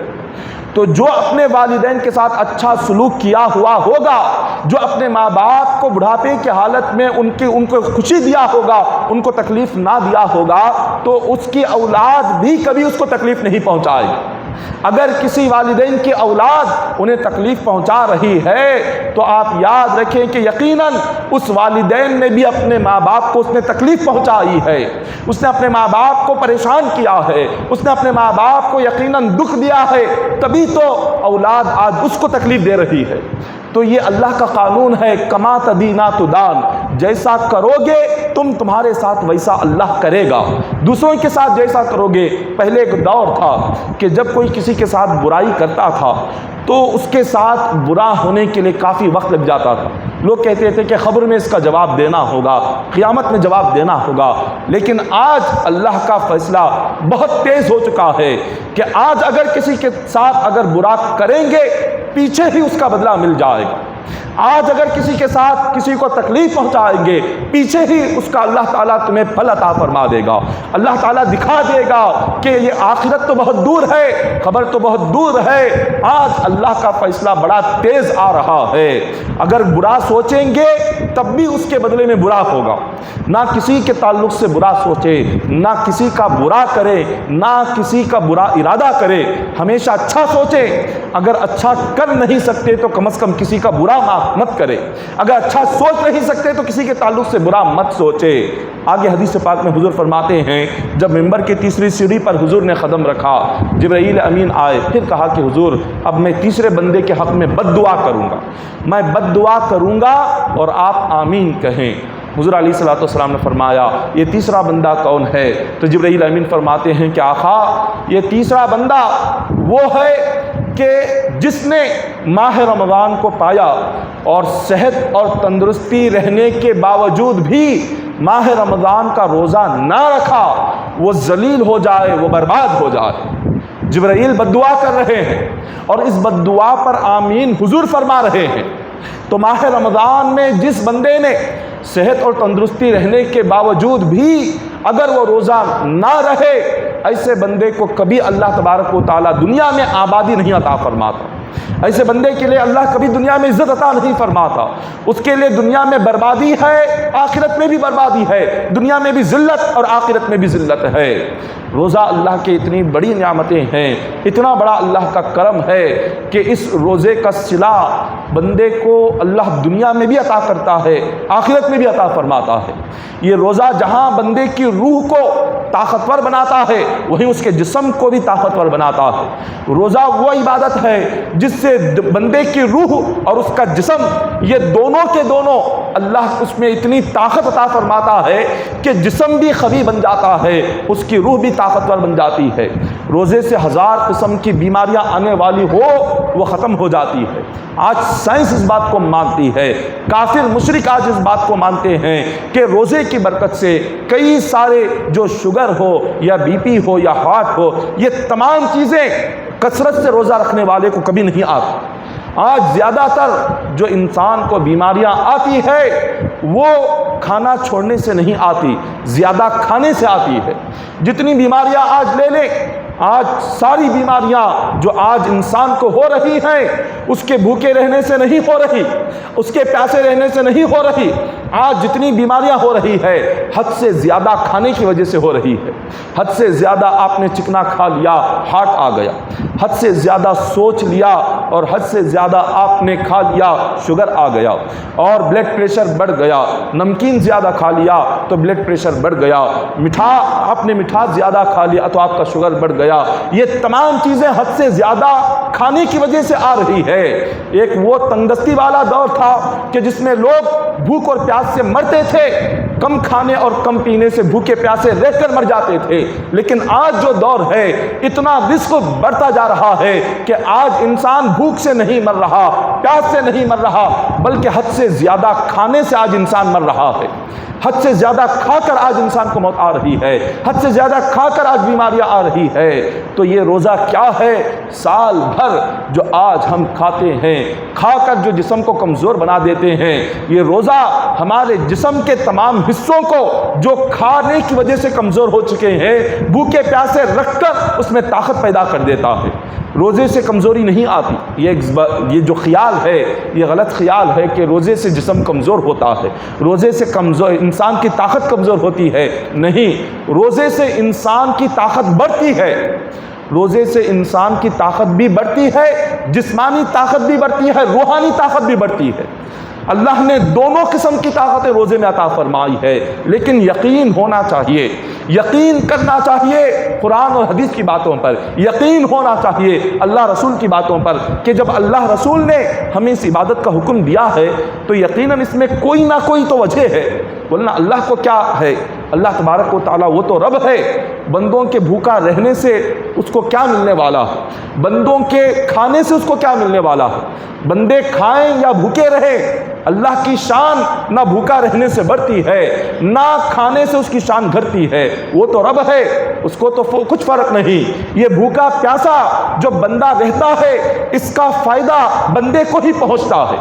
تو جو اپنے والدین کے ساتھ اچھا سلوک کیا ہوا ہوگا، جو اپنے ماں باپ کو بڑھاپے کی حالت میں ان کو خوشی دیا ہوگا، ان کو تکلیف نہ دیا ہوگا، تو اس کی اولاد بھی کبھی اس کو تکلیف نہیں پہنچائے گی۔ اگر کسی والدین کی اولاد انہیں تکلیف پہنچا رہی ہے تو آپ یاد رکھیں کہ یقیناً اس والدین نے بھی اپنے ماں باپ کو اس نے تکلیف پہنچائی ہے، اس نے اپنے ماں باپ کو پریشان کیا ہے، اس نے اپنے ماں باپ کو یقیناً دکھ دیا ہے، تبھی تو اولاد آج اس کو تکلیف دے رہی ہے۔ تو یہ اللہ کا قانون ہے، کما تدینا تدان، جیسا کرو گے تمہارے ساتھ ویسا اللہ کرے گا۔ دوسروں کے ساتھ جیسا کرو گے، پہلے ایک دور تھا کہ جب کوئی کسی کے ساتھ برائی کرتا تھا تو اس کے ساتھ برا ہونے کے لیے کافی وقت لگ جاتا تھا۔ لوگ کہتے تھے کہ خبر میں اس کا جواب دینا ہوگا، قیامت میں جواب دینا ہوگا، لیکن آج اللہ کا فیصلہ بہت تیز ہو چکا ہے کہ آج اگر کسی کے ساتھ اگر برا کریں گے پیچھے ہی اس کا بدلہ مل جائے گا۔ آج اگر کسی کے ساتھ کسی کو تکلیف پہنچائیں گے پیچھے ہی اس کا اللہ تعالیٰ تمہیں پھل عطا فرما دے گا۔ اللہ تعالیٰ دکھا دے گا کہ یہ آخرت تو بہت دور ہے، خبر تو بہت دور ہے، آج اللہ کا فیصلہ بڑا تیز آ رہا ہے۔ اگر برا سوچیں گے تب بھی اس کے بدلے میں برا ہوگا۔ نہ کسی کے تعلق سے برا سوچے، نہ کسی کا برا کرے، نہ کسی کا برا ارادہ کرے، ہمیشہ اچھا سوچے۔ اگر اچھا کر نہیں سکتے تو کم از کم کسی کا برا مت کرے، اگر اچھا سوچ نہیں سکتے تو کسی کے تعلق سے برا مت سوچے۔ آگے حدیث پاک میں حضور فرماتے ہیں جب ممبر کی تیسری سیڑھی پر حضور نے قدم رکھا، جبرائیل امین آئے، پھر کہا کہ حضور اب میں تیسرے بندے کے حق میں بد دعا کروں گا، میں بد دعا کروں گا اور آپ آمین کہیں۔ حضور علیہ الصلوۃ والسلام نے فرمایا یہ تیسرا بندہ کون ہے؟ تو جبرائیل امین فرماتے ہیں کہ آقا یہ تیسرا بندہ وہ ہے کہ جس نے ماہ رمضان کو پایا اور صحت اور تندرستی رہنے کے باوجود بھی ماہ رمضان کا روزہ نہ رکھا، وہ ذلیل ہو جائے، وہ برباد ہو جائے۔ جبرائیل بد دعا کر رہے ہیں اور اس بد دعا پر آمین حضور فرما رہے ہیں۔ تو ماہ رمضان میں جس بندے نے صحت اور تندرستی رہنے کے باوجود بھی اگر وہ روزہ نہ رہے، ایسے بندے کو کبھی اللہ تبارک و تعالیٰ دنیا میں آبادی نہیں عطا فرماتا، ایسے بندے کے لیے اللہ کبھی دنیا میں عزت عطا نہیں فرماتا، اس کے لیے دنیا میں بربادی ہے، آخرت میں بھی بربادی ہے، دنیا میں بھی ذلت اور آخرت میں بھی ذلت ہے۔ روزہ اللہ کی اتنی بڑی نعمتیں ہیں، اتنا بڑا اللہ کا کرم ہے کہ اس روزے کا صلہ بندے کو اللہ دنیا میں بھی عطا کرتا ہے، آخرت میں بھی عطا فرماتا ہے۔ یہ روزہ جہاں بندے کی روح کو طاقتور بناتا ہے وہیں اس کے جسم کو بھی طاقتور بناتا ہے۔ روزہ وہ عبادت ہے جس سے بندے کی روح اور اس کا جسم یہ دونوں کے دونوں اللہ اس میں اتنی طاقت عطا فرماتا ہے کہ جسم بھی قوی بن جاتا ہے، اس کی روح بھی طاقتور بن جاتی ہے۔ روزے سے 1000 قسم کی بیماریاں آنے والی ہو وہ ختم ہو جاتی ہے۔ آج سائنس اس بات کو مانتی ہے، کافر مشرک آج اس بات کو مانتے ہیں کہ روزے کی برکت سے کئی سارے جو شوگر ہو یا بی پی ہو یا ہارٹ ہو، یہ تمام چیزیں کثرت سے روزہ رکھنے والے کو کبھی نہیں آتی۔ آج زیادہ تر جو انسان کو بیماریاں آتی ہے وہ کھانا چھوڑنے سے نہیں آتی، زیادہ کھانے سے آتی ہے۔ جتنی بیماریاں آج لے لیں، آج ساری بیماریاں جو آج انسان کو ہو رہی ہیں اس کے بھوکے رہنے سے نہیں ہو رہی، اس کے پیاسے رہنے سے نہیں ہو رہی۔ آج جتنی بیماریاں ہو رہی ہے حد سے زیادہ کھانے کی وجہ سے ہو رہی ہے۔ حد سے زیادہ آپ نے چکنا کھا لیا، ہارٹ آ گیا۔ حد سے زیادہ سوچ لیا اور حد سے زیادہ آپ نے کھا لیا، شوگر آ گیا اور بلڈ پریشر بڑھ گیا۔ نمکین زیادہ کھا لیا تو بلڈ پریشر بڑھ گیا۔ آپ نے مٹھاس زیادہ کھا لیا تو آپ کا شوگر بڑھ گیا۔ یہ تمام چیزیں حد سے زیادہ کھانے کی وجہ سے آ رہی ہے۔ ایک وہ تندرستی والا دور تھا کہ جس میں لوگ بھوک اور پیاس سے مرتے تھے، کم کھانے اور کم پینے سے بھوکے پیاسے رہ کر مر جاتے تھے۔ لیکن آج جو دور ہے اتنا رزق بڑھتا جا رہا ہے کہ آج انسان بھوک سے نہیں مر رہا، پیاس سے نہیں مر رہا، بلکہ حد سے زیادہ کھانے سے آج انسان مر رہا ہے۔ حد سے زیادہ کھا کر آج انسان کو موت آ رہی ہے، حد سے زیادہ کھا کر آج بیماریاں آ رہی ہے۔ تو یہ روزہ کیا ہے؟ سال بھر جو آج ہم کھاتے ہیں، کھا کر جو جسم کو کمزور بنا دیتے ہیں، یہ روزہ ہمارے جسم کے تمام حصوں کو جو کھانے کی وجہ سے کمزور ہو چکے ہیں بھوکے پیاسے رکھ کر اس میں طاقت پیدا کر دیتا ہے۔ روزے سے کمزوری نہیں آتی۔ یہ جو خیال ہے یہ غلط خیال ہے کہ روزے سے جسم کمزور ہوتا ہے، روزے سے انسان کی طاقت کمزور ہوتی ہے۔ نہیں، روزے سے انسان کی طاقت بڑھتی ہے۔ روزے سے انسان کی طاقت بھی بڑھتی ہے، جسمانی طاقت بھی بڑھتی ہے، روحانی طاقت بھی بڑھتی ہے۔ اللہ نے دونوں قسم کی طاقتیں روزے میں عطا فرمائی ہے، لیکن یقین ہونا چاہیے، یقین کرنا چاہیے قرآن اور حدیث کی باتوں پر، یقین ہونا چاہیے اللہ رسول کی باتوں پر کہ جب اللہ رسول نے ہمیں اس عبادت کا حکم دیا ہے تو یقیناً اس میں کوئی نہ کوئی تو وجہ ہے، ورنہ اللہ کو کیا ہے؟ اللہ تبارک و تعالیٰ وہ تو رب ہے، بندوں کے بھوکا رہنے سے اس کو کیا ملنے والا ہے؟ بندوں کے کھانے سے اس کو کیا ملنے والا ہے؟ بندے کھائیں یا بھوکے رہیں، اللہ کی شان نہ بھوکا رہنے سے بڑھتی ہے نہ کھانے سے اس کی شان گھٹتی ہے۔ وہ تو رب ہے، اس کو تو کچھ فرق نہیں۔ یہ بھوکا پیاسا جو بندہ رہتا ہے اس کا فائدہ بندے کو ہی پہنچتا ہے۔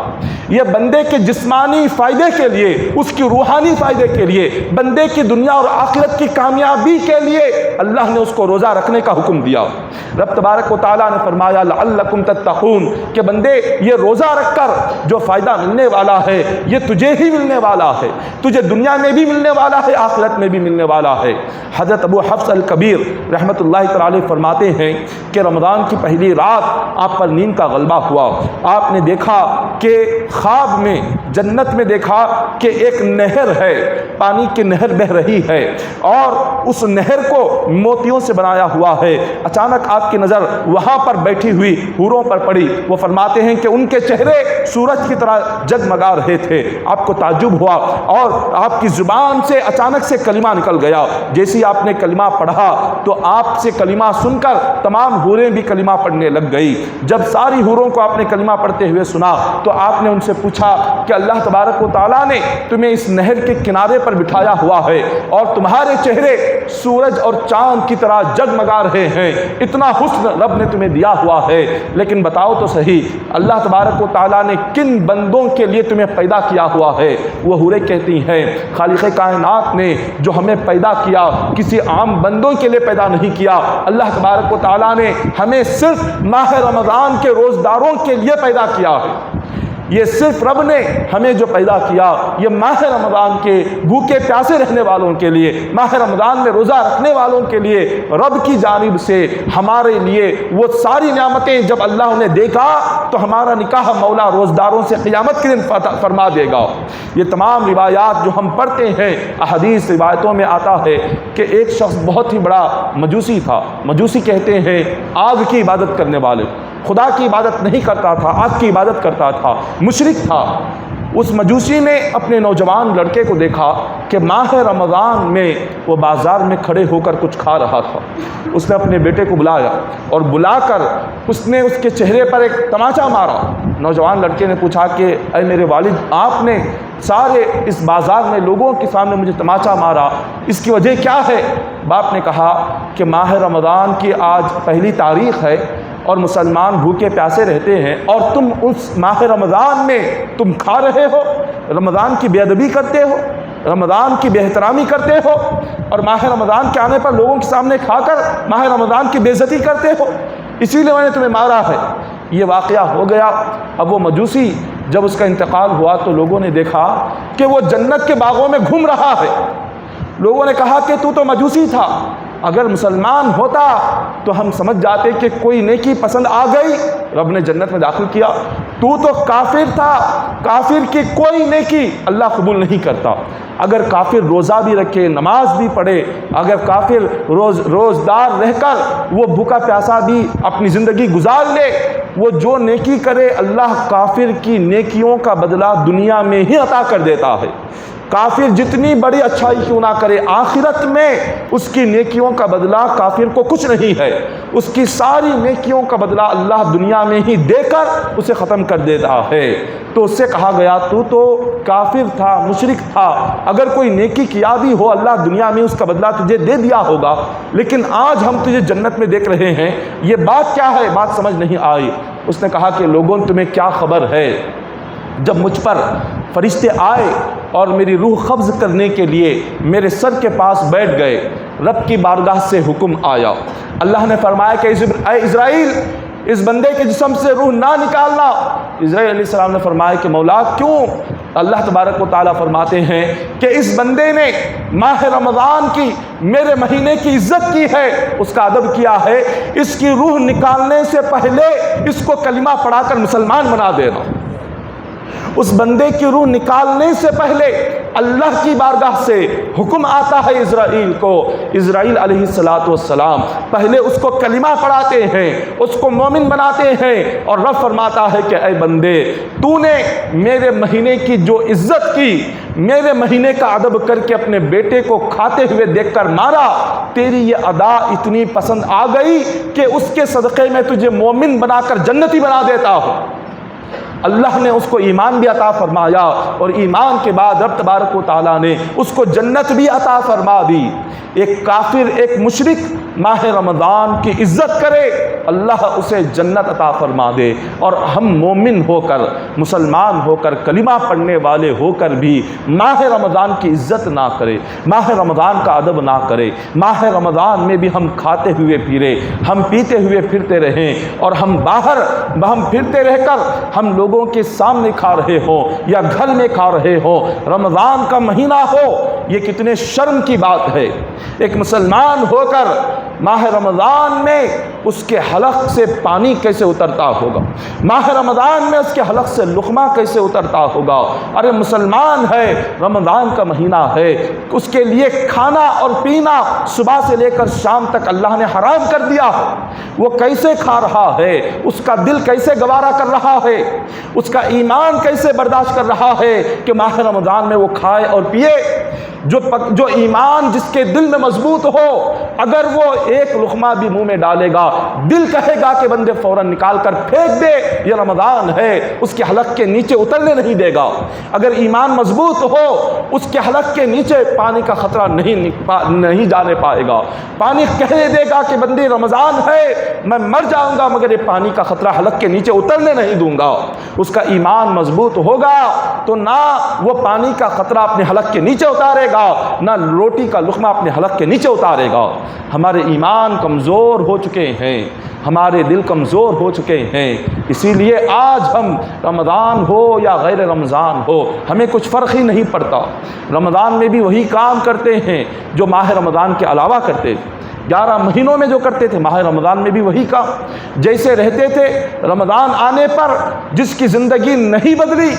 یہ بندے کے جسمانی فائدے کے لیے، اس کی روحانی فائدے کے لیے، بندے کی دنیا اور آخرت کی کامیابی کے لیے اللہ نے اس کو روزہ رکھنے کا حکم دیا۔ رب تبارک و تعالیٰ نے فرمایا لعلکم تتقون کہ بندے یہ روزہ رکھ کر جو فائدہ ملنے والا ہے یہ تجھے ہی ملنے والا ہے، تجھے دنیا میں بھی ملنے والا ہے، آخرت میں بھی ملنے والا ہے۔ حضرت ابو حفص الکبیر رحمۃ اللہ تعالی فرماتے ہیں کہ رمضان کی پہلی رات آپ پر نیند کا غلبہ ہوا، آپ نے دیکھا کہ خواب میں جنت میں دیکھا کہ ایک نہر ہے، پانی کی نہر بہہ رہی ہے اور اس نہر کو موتیوں سے بنایا ہوا ہے۔ اچانک آپ کی نظر وہاں پر بیٹھی ہوئی حوروں پر پڑی۔ وہ فرماتے ہیں کہ ان کے چہرے سورج کی طرح جگمگا رہے تھے۔ آپ کو تعجب ہوا اور آپ کی زبان سے اچانک سے کلمہ نکل گیا۔ جیسے ہی آپ نے کلمہ پڑھا تو آپ سے کلمہ سن کر تمام حوریں بھی کلمہ پڑھنے لگ گئی۔ جب ساری حوروں کو آپ نے کلمہ پڑھتے ہوئے سنا تو آپ نے ان سے پوچھا کہ اللہ تبارک و تعالیٰ نے تمہیں اس نہر کے کنارے پر بٹھایا ہوا ہے اور تمہارے چہرے سورج اور چاند کی طرح جگمگا رہے ہیں، اتنا حسن رب نے تمہیں دیا ہوا ہے، لیکن بتاؤ تو صحیح اللہ تبارک و تعالیٰ نے کن بندوں کے لیے تمہیں پیدا کیا ہوا ہے؟ وہ حوریں کہتی ہیں خالق کائنات نے جو ہمیں پیدا کیا کسی عام بندوں کے لیے پیدا نہیں کیا، اللہ تبارک و تعالیٰ نے ہمیں صرف ماہ رمضان کے روزداروں کے لیے پیدا کیا ہے۔ یہ صرف رب نے ہمیں جو پیدا کیا یہ ماہ رمضان کے بھوکے پیاسے رہنے والوں کے لیے، ماہ رمضان میں روزہ رکھنے والوں کے لیے رب کی جانب سے ہمارے لیے وہ ساری نعمتیں جب اللہ نے دیکھا تو ہمارا نکاح مولا روزداروں سے قیامت کے دن فرما دے گا۔ یہ تمام روایات جو ہم پڑھتے ہیں، احادیث روایتوں میں آتا ہے کہ ایک شخص بہت ہی بڑا مجوسی تھا۔ مجوسی کہتے ہیں آگ کی عبادت کرنے والے، خدا کی عبادت نہیں کرتا تھا، آگ کی عبادت کرتا تھا، مشرک تھا۔ اس مجوسی نے اپنے نوجوان لڑکے کو دیکھا کہ ماہ رمضان میں وہ بازار میں کھڑے ہو کر کچھ کھا رہا تھا۔ اس نے اپنے بیٹے کو بلایا اور بلا کر اس نے اس کے چہرے پر ایک تماچا مارا۔ نوجوان لڑکے نے پوچھا کہ اے میرے والد، آپ نے سارے اس بازار میں لوگوں کے سامنے مجھے تماچا مارا، اس کی وجہ کیا ہے؟ باپ نے کہا کہ ماہ رمضان کی آج پہلی تاریخ ہے اور مسلمان بھوکے پیاسے رہتے ہیں، اور تم اس ماہ رمضان میں تم کھا رہے ہو، رمضان کی بے ادبی کرتے ہو، رمضان کی بے احترامی کرتے ہو، اور ماہ رمضان کے آنے پر لوگوں کے سامنے کھا کر ماہ رمضان کی بے عزتی کرتے ہو، اسی لیے میں نے تمہیں مارا ہے۔ یہ واقعہ ہو گیا۔ اب وہ مجوسی جب اس کا انتقال ہوا تو لوگوں نے دیکھا کہ وہ جنت کے باغوں میں گھوم رہا ہے۔ لوگوں نے کہا کہ تو مجوسی تھا، اگر مسلمان ہوتا تو ہم سمجھ جاتے کہ کوئی نیکی پسند آ گئی، رب نے جنت میں داخل کیا۔ تو کافر تھا، کافر کی کوئی نیکی اللہ قبول نہیں کرتا۔ اگر کافر روزہ بھی رکھے، نماز بھی پڑھے، اگر کافر روزدار رہ کر وہ بھوکا پیاسا بھی اپنی زندگی گزار لے، وہ جو نیکی کرے اللہ کافر کی نیکیوں کا بدلہ دنیا میں ہی عطا کر دیتا ہے۔ کافر جتنی بڑی اچھائی کیوں نہ کرے، آخرت میں اس کی نیکیوں کا بدلہ کافر کو کچھ نہیں ہے، اس کی ساری نیکیوں کا بدلہ اللہ دنیا میں ہی دے کر اسے ختم کر دیتا ہے۔ تو اس سے کہا گیا تو کافر تھا، مشرک تھا، اگر کوئی نیکی کیا بھی ہو اللہ دنیا میں اس کا بدلہ تجھے دے دیا ہوگا، لیکن آج ہم تجھے جنت میں دیکھ رہے ہیں، یہ بات کیا ہے؟ بات سمجھ نہیں آئی۔ اس نے کہا کہ لوگوں تمہیں کیا خبر ہے؟ جب مجھ پر فرشتے آئے اور میری روح قبض کرنے کے لیے میرے سر کے پاس بیٹھ گئے، رب کی بارگاہ سے حکم آیا، اللہ نے فرمایا کہ اے اسرائیل، اس بندے کے جسم سے روح نہ نکالنا۔ اسرائیل علیہ السلام نے فرمایا کہ مولا کیوں؟ اللہ تبارک و تعالیٰ فرماتے ہیں کہ اس بندے نے ماہ رمضان کی، میرے مہینے کی عزت کی ہے، اس کا ادب کیا ہے، اس کی روح نکالنے سے پہلے اس کو کلمہ پڑھا کر مسلمان بنا دینا۔ اس بندے کی روح نکالنے سے پہلے اللہ کی بارگاہ سے حکم آتا ہے اسرائیل کو، اسرائیل علیہ السلام پہلے اس کو کلمہ پڑھاتے ہیں، اس کو مومن بناتے ہیں، اور رب فرماتا ہے کہ اے بندے، تو نے میرے مہینے کی جو عزت کی، میرے مہینے کا ادب کر کے اپنے بیٹے کو کھاتے ہوئے دیکھ کر مارا، تیری یہ ادا اتنی پسند آ گئی کہ اس کے صدقے میں تجھے مومن بنا کر جنتی بنا دیتا ہوں۔ اللہ نے اس کو ایمان بھی عطا فرمایا، اور ایمان کے بعد رب تبارک و تعالیٰ نے اس کو جنت بھی عطا فرما دی۔ ایک کافر، ایک مشرک ماہ رمضان کی عزت کرے، اللہ اسے جنت عطا فرما دے، اور ہم مومن ہو کر، مسلمان ہو کر، کلمہ پڑھنے والے ہو کر بھی ماہ رمضان کی عزت نہ کرے، ماہ رمضان کا ادب نہ کرے، ماہ رمضان میں بھی ہم کھاتے ہوئے پھرے، ہم پیتے ہوئے پھرتے رہیں، اور ہم باہر ہم پھرتے رہ کر ہم لوگوں کے سامنے کھا رہے ہوں یا گھر میں کھا رہے ہوں، رمضان کا مہینہ ہو، یہ کتنے شرم کی بات ہے۔ ایک مسلمان ہو کر ماہ رمضان میں اس کے حلق سے پانی کیسے اترتا ہوگا، ماہ رمضان میں اس کے حلق سے لقمہ کیسے اترتا ہوگا؟ ارے مسلمان ہے، رمضان کا مہینہ ہے، اس کے لیے کھانا اور پینا صبح سے لے کر شام تک اللہ نے حرام کر دیا، وہ کیسے کھا رہا ہے؟ اس کا دل کیسے گوارا کر رہا ہے؟ اس کا ایمان کیسے برداشت کر رہا ہے کہ ماہ رمضان میں وہ کھائے اور پیے؟ جو ایمان جس کے دل میں مضبوط ہو، اگر وہ ایک لقمہ بھی منہ میں ڈالے گا، دل کہے گا کہ بندے فوراً نکال کر پھینک دے، یہ رمضان ہے، اس کے حلق کے نیچے اترنے نہیں دے گا۔ اگر ایمان مضبوط ہو، اس کے حلق کے نیچے پانی کا خطرہ نہیں جانے پائے گا، پانی کہہ دے گا کہ بندے رمضان ہے، میں مر جاؤں گا مگر یہ پانی کا خطرہ حلق کے نیچے اترنے نہیں دوں گا۔ اس کا ایمان مضبوط ہوگا تو نہ وہ پانی کا خطرہ اپنے حلق کے نیچے اتارے گا، نہ روٹی کا لقمہ اپنے حلق کے نیچے اتارے گا۔ ہمارے ایمان کمزور ہو چکے ہیں، ہمارے دل کمزور ہو چکے ہیں، اسی لیے آج ہم رمضان ہو یا غیر رمضان ہو ہمیں کچھ فرق ہی نہیں پڑتا۔ رمضان میں بھی وہی کام کرتے ہیں جو ماہ رمضان کے علاوہ کرتے تھے، 11 مہینوں میں جو کرتے تھے ماہ رمضان میں بھی وہی کام، جیسے رہتے تھے رمضان آنے پر جس کی زندگی نہیں بدلی،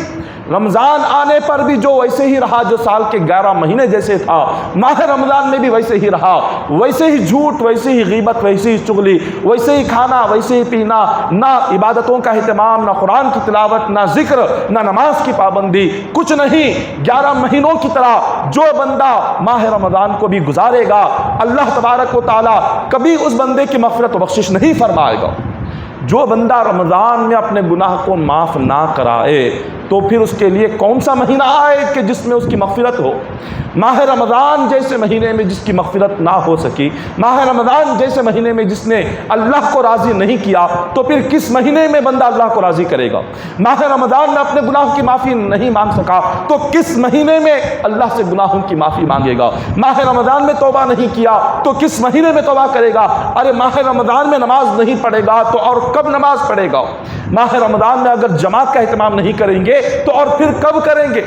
رمضان آنے پر بھی جو ویسے ہی رہا جو سال کے 11 مہینے جیسے تھا، ماہ رمضان میں بھی ویسے ہی رہا، ویسے ہی جھوٹ، ویسے ہی غیبت، ویسے ہی چغلی، ویسے ہی کھانا، ویسے ہی پینا، نہ عبادتوں کا اہتمام، نہ قرآن کی تلاوت، نہ ذکر، نہ نماز کی پابندی، کچھ نہیں۔ 11 مہینوں کی طرح جو بندہ ماہ رمضان کو بھی گزارے گا، اللہ تبارک و تعالیٰ کبھی اس بندے کی مغفرت و بخشش نہیں فرمائے گا۔ جو بندہ رمضان میں اپنے گناہ کو معاف نہ کرائے تو پھر اس کے لیے کون سا مہینہ آئے کہ جس میں اس کی مغفرت ہو؟ ماہ رمضان جیسے مہینے میں جس کی مغفرت نہ ہو سکی، ماہ رمضان جیسے مہینے میں جس نے اللہ کو راضی نہیں کیا، تو پھر کس مہینے میں بندہ اللہ کو راضی کرے گا؟ ماہ رمضان میں اپنے گناہ کی معافی نہیں مانگ سکا تو کس مہینے میں اللہ سے گناہوں کی معافی مانگے گا؟ ماہ رمضان میں توبہ نہیں کیا تو کس مہینے میں توبہ کرے گا؟ ارے ماہ رمضان میں نماز نہیں پڑھے گا تو اور کب نماز پڑھے گا؟ ماہ رمضان میں اگر جماعت کا اہتمام نہیں کریں گے تو اور پھر کب کریں گے؟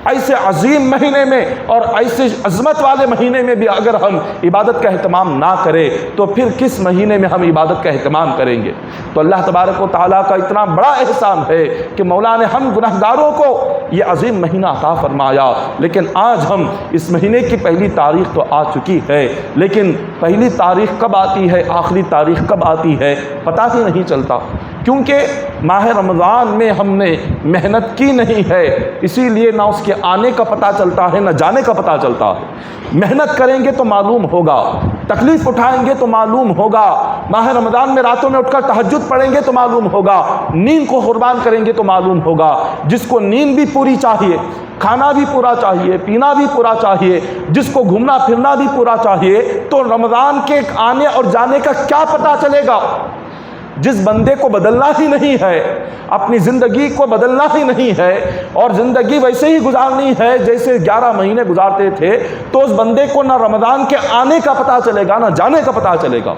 ایسے عظیم مہینے میں اور ایسے عظمت والے مہینے میں بھی اگر ہم عبادت کا اہتمام نہ کریں تو پھر کس مہینے میں ہم عبادت کا اہتمام کریں گے؟ تو اللہ تبارک و تعالیٰ کا اتنا بڑا احسان ہے کہ مولا نے ہم گنہگاروں کو یہ عظیم مہینہ عطا فرمایا، لیکن آج ہم اس مہینے کی پہلی تاریخ تو آ چکی ہے، لیکن پہلی تاریخ کب آتی ہے، آخری تاریخ کب آتی ہے، پتہ ہی نہیں چلتا، کیونکہ ماہ رمضان میں ہم نے محنت کی نہیں ہے، اسی لیے نہ اس کے آنے کا پتہ چلتا ہے نہ جانے کا پتہ چلتا ہے۔ محنت کریں گے تو معلوم ہوگا، تکلیف اٹھائیں گے تو معلوم ہوگا، ماہ رمضان میں راتوں میں اٹھ کر تہجد پڑھیں گے تو معلوم ہوگا، نیند کو قربان کریں گے تو معلوم ہوگا۔ جس کو نیند بھی پوری چاہیے، کھانا بھی پورا چاہیے، پینا بھی پورا چاہیے، جس کو گھومنا پھرنا بھی پورا چاہیے، تو رمضان کے آنے اور جانے کا کیا پتہ چلے گا؟ جس بندے کو بدلنا ہی نہیں ہے، اپنی زندگی کو بدلنا ہی نہیں ہے اور زندگی ویسے ہی گزارنی ہے جیسے 11 مہینے گزارتے تھے، تو اس بندے کو نہ رمضان کے آنے کا پتہ چلے گا نہ جانے کا پتہ چلے گا۔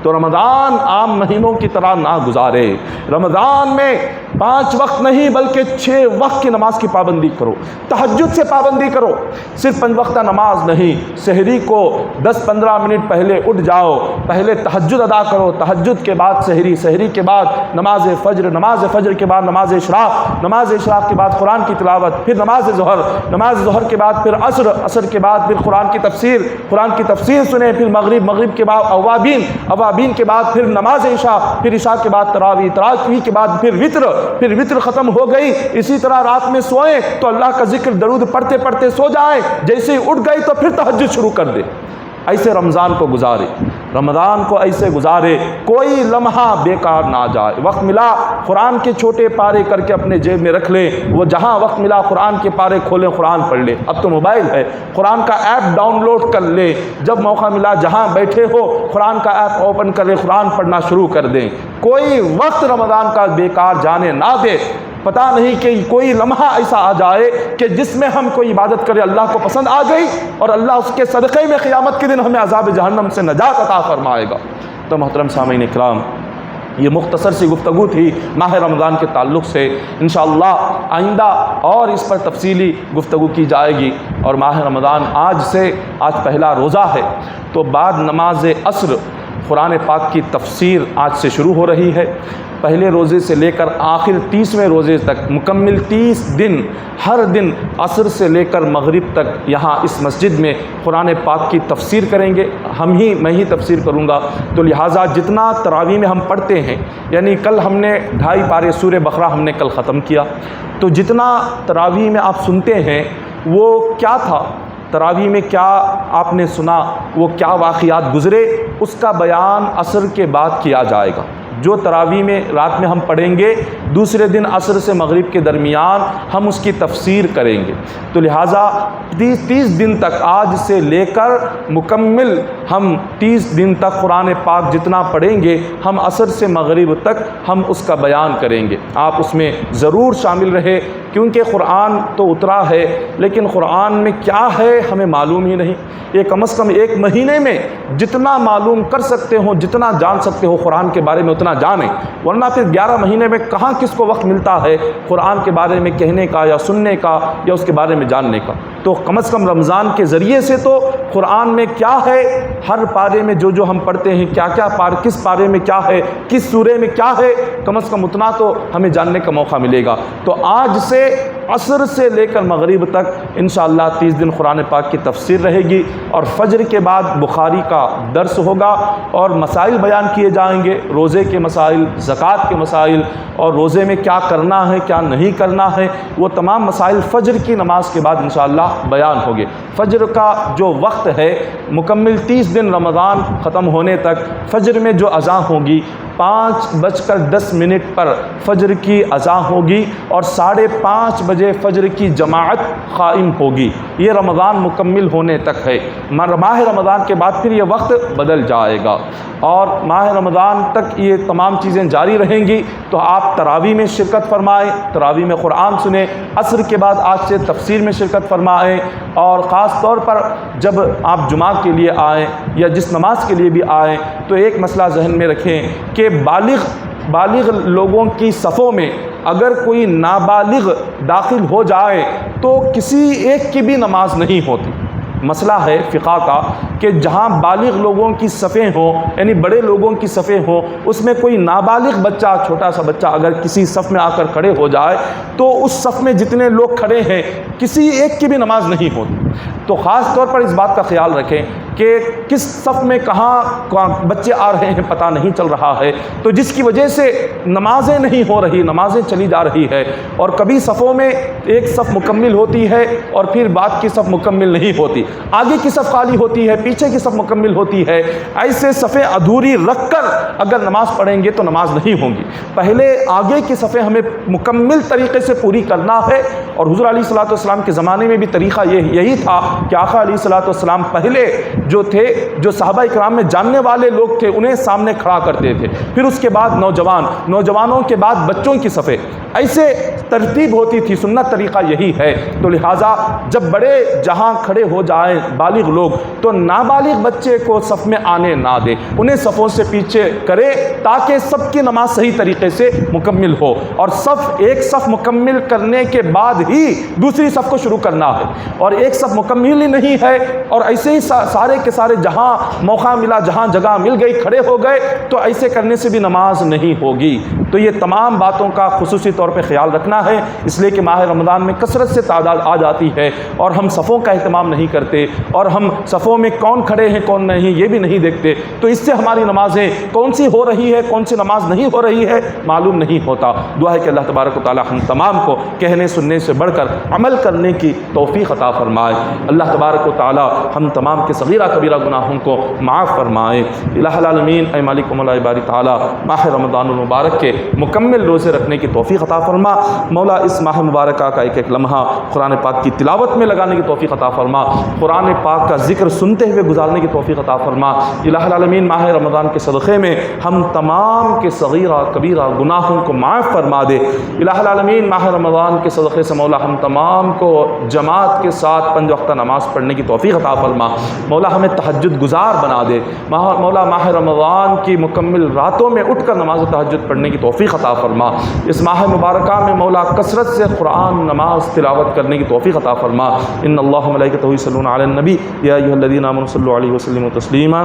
تو رمضان عام مہینوں کی طرح نہ گزارے، رمضان میں 5 وقت نہیں بلکہ 6 وقت کی نماز کی پابندی کرو، تہجد سے پابندی کرو، صرف 5 وقتہ نماز نہیں، سحری کو 10-15 منٹ پہلے اٹھ جاؤ، پہلے تہجد ادا کرو، تہجد کے بعد سحری، سحری کے بعد نماز فجر، نماز فجر کے بعد نماز اشراق، نماز اشراق کے بعد قرآن کی تلاوت، پھر نماز ظہر، نماز ظہر کے بعد پھر عصر، عصر کے بعد پھر قرآن کی تفسیر، قرآن کی تفسیر سنیں، پھر مغرب، مغرب کے بعد اوابین، اوابین کے بعد پھر نماز عشاء، پھر عشاء کے بعد تراویح، تراویح کے بعد پھر وطر، پھر وطر ختم ہو گئی، اسی طرح رات میں سوئیں تو اللہ کا ذکر درود پڑھتے پڑھتے سو جائیں، جیسے ہی اٹھ گئی تو پھر تہجد شروع کر دے۔ ایسے رمضان کو گزارے، رمضان کو ایسے گزارے، کوئی لمحہ بیکار نہ جائے۔ وقت ملا قرآن کے چھوٹے پارے کر کے اپنے جیب میں رکھ لیں، وہ جہاں وقت ملا قرآن کے پارے کھولیں، قرآن پڑھ لیں۔ اب تو موبائل ہے، قرآن کا ایپ ڈاؤن لوڈ کر لیں، جب موقع ملا جہاں بیٹھے ہو قرآن کا ایپ اوپن کر لیں، قرآن پڑھنا شروع کر دیں۔ کوئی وقت رمضان کا بیکار جانے نہ دے۔ پتہ نہیں کہ کوئی لمحہ ایسا آ جائے کہ جس میں ہم کوئی عبادت کرے اللہ کو پسند آ گئی اور اللہ اس کے صدقے میں قیامت کے دن ہمیں عذاب جہنم سے نجات عطا فرمائے گا۔ تو محترم سامعین اکرام، یہ مختصر سی گفتگو تھی ماہ رمضان کے تعلق سے، انشاءاللہ آئندہ اور اس پر تفصیلی گفتگو کی جائے گی۔ اور ماہ رمضان آج پہلا روزہ ہے، تو بعد نماز عصر قرآن پاک کی تفسیر آج سے شروع ہو رہی ہے۔ پہلے روزے سے لے کر آخر 30ویں روزے تک مکمل 30 دن، ہر دن عصر سے لے کر مغرب تک یہاں اس مسجد میں قرآن پاک کی تفسیر کریں گے۔ میں ہی تفسیر کروں گا، تو لہٰذا جتنا تراویح میں ہم پڑھتے ہیں، یعنی کل ہم نے 2.5 پارے سورہ بقرہ ہم نے کل ختم کیا، تو جتنا تراویح میں آپ سنتے ہیں وہ کیا تھا، تراویح میں کیا آپ نے سنا، وہ کیا واقعات گزرے، اس کا بیان عصر کے بعد کیا جائے گا۔ جو تراویح میں رات میں ہم پڑھیں گے، دوسرے دن عصر سے مغرب کے درمیان ہم اس کی تفسیر کریں گے۔ تو لہٰذا 30 دن تک، آج سے لے کر مکمل ہم 30 دن تک قرآن پاک جتنا پڑھیں گے، ہم عصر سے مغرب تک ہم اس کا بیان کریں گے۔ آپ اس میں ضرور شامل رہے، کیونکہ قرآن تو اترا ہے لیکن قرآن میں کیا ہے ہمیں معلوم ہی نہیں۔ یہ کم از کم ایک مہینے میں جتنا معلوم کر سکتے ہو، جتنا جان سکتے ہو قرآن کے بارے میں اتنا جانیں، ورنہ پھر 11 مہینے میں کہاں کس کو وقت ملتا ہے قرآن کے بارے میں کہنے کا یا سننے کا یا اس کے بارے میں جاننے کا۔ تو کم از کم رمضان کے ذریعے سے تو قرآن میں کیا ہے، ہر پارے میں جو ہم پڑھتے ہیں کیا کیا کس پارے میں کیا ہے، کس سورے میں کیا ہے، کم از کم اتنا تو ہمیں جاننے کا موقع ملے گا۔ تو آج سے عصر سے لے کر مغرب تک انشاءاللہ 30 دن قرآن پاک کی تفسیر رہے گی، اور فجر کے بعد بخاری کا درس ہوگا اور مسائل بیان کیے جائیں گے، روزے کے مسائل، زکوٰۃ کے مسائل، اور روزے میں کیا کرنا ہے کیا نہیں کرنا ہے، وہ تمام مسائل فجر کی نماز کے بعد انشاءاللہ بیان ہوگے۔ فجر کا جو وقت ہے مکمل 30 دن رمضان ختم ہونے تک، فجر میں جو اذان ہوگی 5:10 پر فجر کی اذان ہوگی اور 5:30 بجے فجر کی جماعت قائم ہوگی۔ یہ رمضان مکمل ہونے تک ہے۔ ماہ رمضان کے بعد پھر یہ وقت بدل جائے گا، اور ماہ رمضان تک یہ تمام چیزیں جاری رہیں گی۔ تو آپ تراویح میں شرکت فرمائیں، تراویح میں قرآن سنیں، عصر کے بعد آج سے تفسیر میں شرکت فرمائیں، اور خاص طور پر جب آپ جمعہ کے لیے آئیں یا جس نماز کے لیے بھی آئیں تو ایک مسئلہ ذہن میں رکھیں کہ بالغ لوگوں کی صفوں میں اگر کوئی نابالغ داخل ہو جائے تو کسی ایک کی بھی نماز نہیں ہوتی۔ مسئلہ ہے فقہ کا کہ جہاں بالغ لوگوں کی صفیں ہوں، یعنی بڑے لوگوں کی صفیں ہوں، اس میں کوئی نابالغ بچہ، چھوٹا سا بچہ اگر کسی صف میں آ کر کھڑے ہو جائے تو اس صف میں جتنے لوگ کھڑے ہیں کسی ایک کی بھی نماز نہیں ہوتی۔ تو خاص طور پر اس بات کا خیال رکھیں کہ کس صف میں کہاں بچے آ رہے ہیں پتہ نہیں چل رہا ہے، تو جس کی وجہ سے نمازیں نہیں ہو رہی، نمازیں چلی جا رہی ہے، اور کبھی صفوں میں ایک صف مکمل ہوتی ہے اور پھر بعد کی صف مکمل نہیں ہوتی، آگے کی صف خالی ہوتی ہے، پیچھے کی صف مکمل ہوتی ہے۔ ایسے صفیں ادھوری رکھ کر اگر نماز پڑھیں گے تو نماز نہیں ہوگی۔ پہلے آگے کی صفیں ہمیں مکمل طریقے سے پوری کرنا ہے، اور حضور علیہ الصلوۃ والسلام کے زمانے میں بھی طریقہ یہی تھا کہ آقا علیہ الصلوۃ والسلام پہلے جو تھے، جو صحابہ اکرام میں جاننے والے لوگ تھے انہیں سامنے کھڑا کرتے تھے، پھر اس کے بعد نوجوانوں کے بعد بچوں کی صفیں، ایسے ترتیب ہوتی تھی۔ سنت طریقہ یہی ہے۔ تو لہٰذا جب بڑے جہاں کھڑے ہو جائیں بالغ لوگ تو نابالغ بچے کو صف میں آنے نہ دے، انہیں صفوں سے پیچھے کرے تاکہ سب کی نماز صحیح طریقے سے مکمل ہو، اور ایک صف مکمل کرنے کے بعد ہی دوسری صف کو شروع کرنا ہے، اور ایک صف مکمل ہی نہیں ہے اور ایسے ہی سارے کے سارے جہاں موقع ملا، جہاں جگہ مل گئی کھڑے ہو گئے، تو ایسے کرنے سے بھی نماز نہیں ہوگی۔ تو یہ تمام باتوں کا خصوصی طور پہ خیال رکھنا ہے، اس لیے کہ ماہ رمضان میں کثرت سے تعداد آ جاتی ہے اور ہم صفوں کا اہتمام نہیں کرتے، اور ہم صفوں میں کون کھڑے ہیں کون نہیں یہ بھی نہیں دیکھتے، تو اس سے ہماری نمازیں کون سی ہو رہی ہے کون سی نماز نہیں ہو رہی ہے معلوم نہیں ہوتا۔ دعا ہے کہ اللہ تبارک و تعالی ہم تمام کو کہنے سننے سے بڑھ کر عمل کرنے کی توفیق عطا فرمائے۔ اللہ تبارک و تعالی ہم تمام کے صغیرہ کبیرہ گناہوں کو معاف فرمائے۔ الہ العالمین، اے مالک و مولا باری تعالی، ماہ رمضان المبارک کے مکمل روزے رکھنے کی توفیق عطا فرما۔ مولا اس ماہ مبارکہ کا ایک ایک لمحہ قرآن پاک کی تلاوت میں لگانے کی توفیق عطا فرما، قرآن پاک کا ذکر سنتے ہوئے گزارنے کی توفیق عطا فرما۔ الہ العالمین، ماہ رمضان کے صدقے میں ہم تمام کے صغیرہ کبیرہ گناہوں کو معاف فرما دے۔ الہ العالمین، ماہ رمضان کے صدقے سے مولا ہم تمام کو جماعت کے ساتھ 5 وقتہ نماز پڑھنے کی توفیق عطا فرما۔ مولا ہمیں تہجد گزار بنا دے۔ مولا ماہ رمضان کی مکمل راتوں میں اٹھ کر نماز تہجد پڑھنے کی توفیق عطا فرما۔ اس ماہ مبارکہ میں مولا کثرت سے قرآن نماز تلاوت کرنے کی توفیق عطا فرما۔ ان اللہ و ملائکتہ یصلون علی النبی یا ایھا الذین آمنوا صلوا علیہ وسلموا تسلیما۔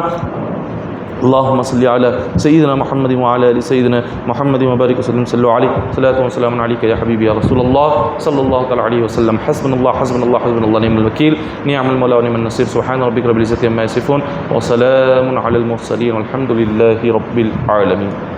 اللهم صل على سيدنا محمد وعلى ال سيدنا محمد وبارك وسلم صلوا عليه صلاة وسلام عليك يا حبيبي يا رسول الله صلى الله تعالى عليه وسلم۔ حسبنا الله حسبنا الله حسبنا الله نعم الوكيل، نعم المولى ونعم النصير۔ سبحان ربك رب العزة عما يصفون وسلام على المرسلين والحمد لله رب العالمين۔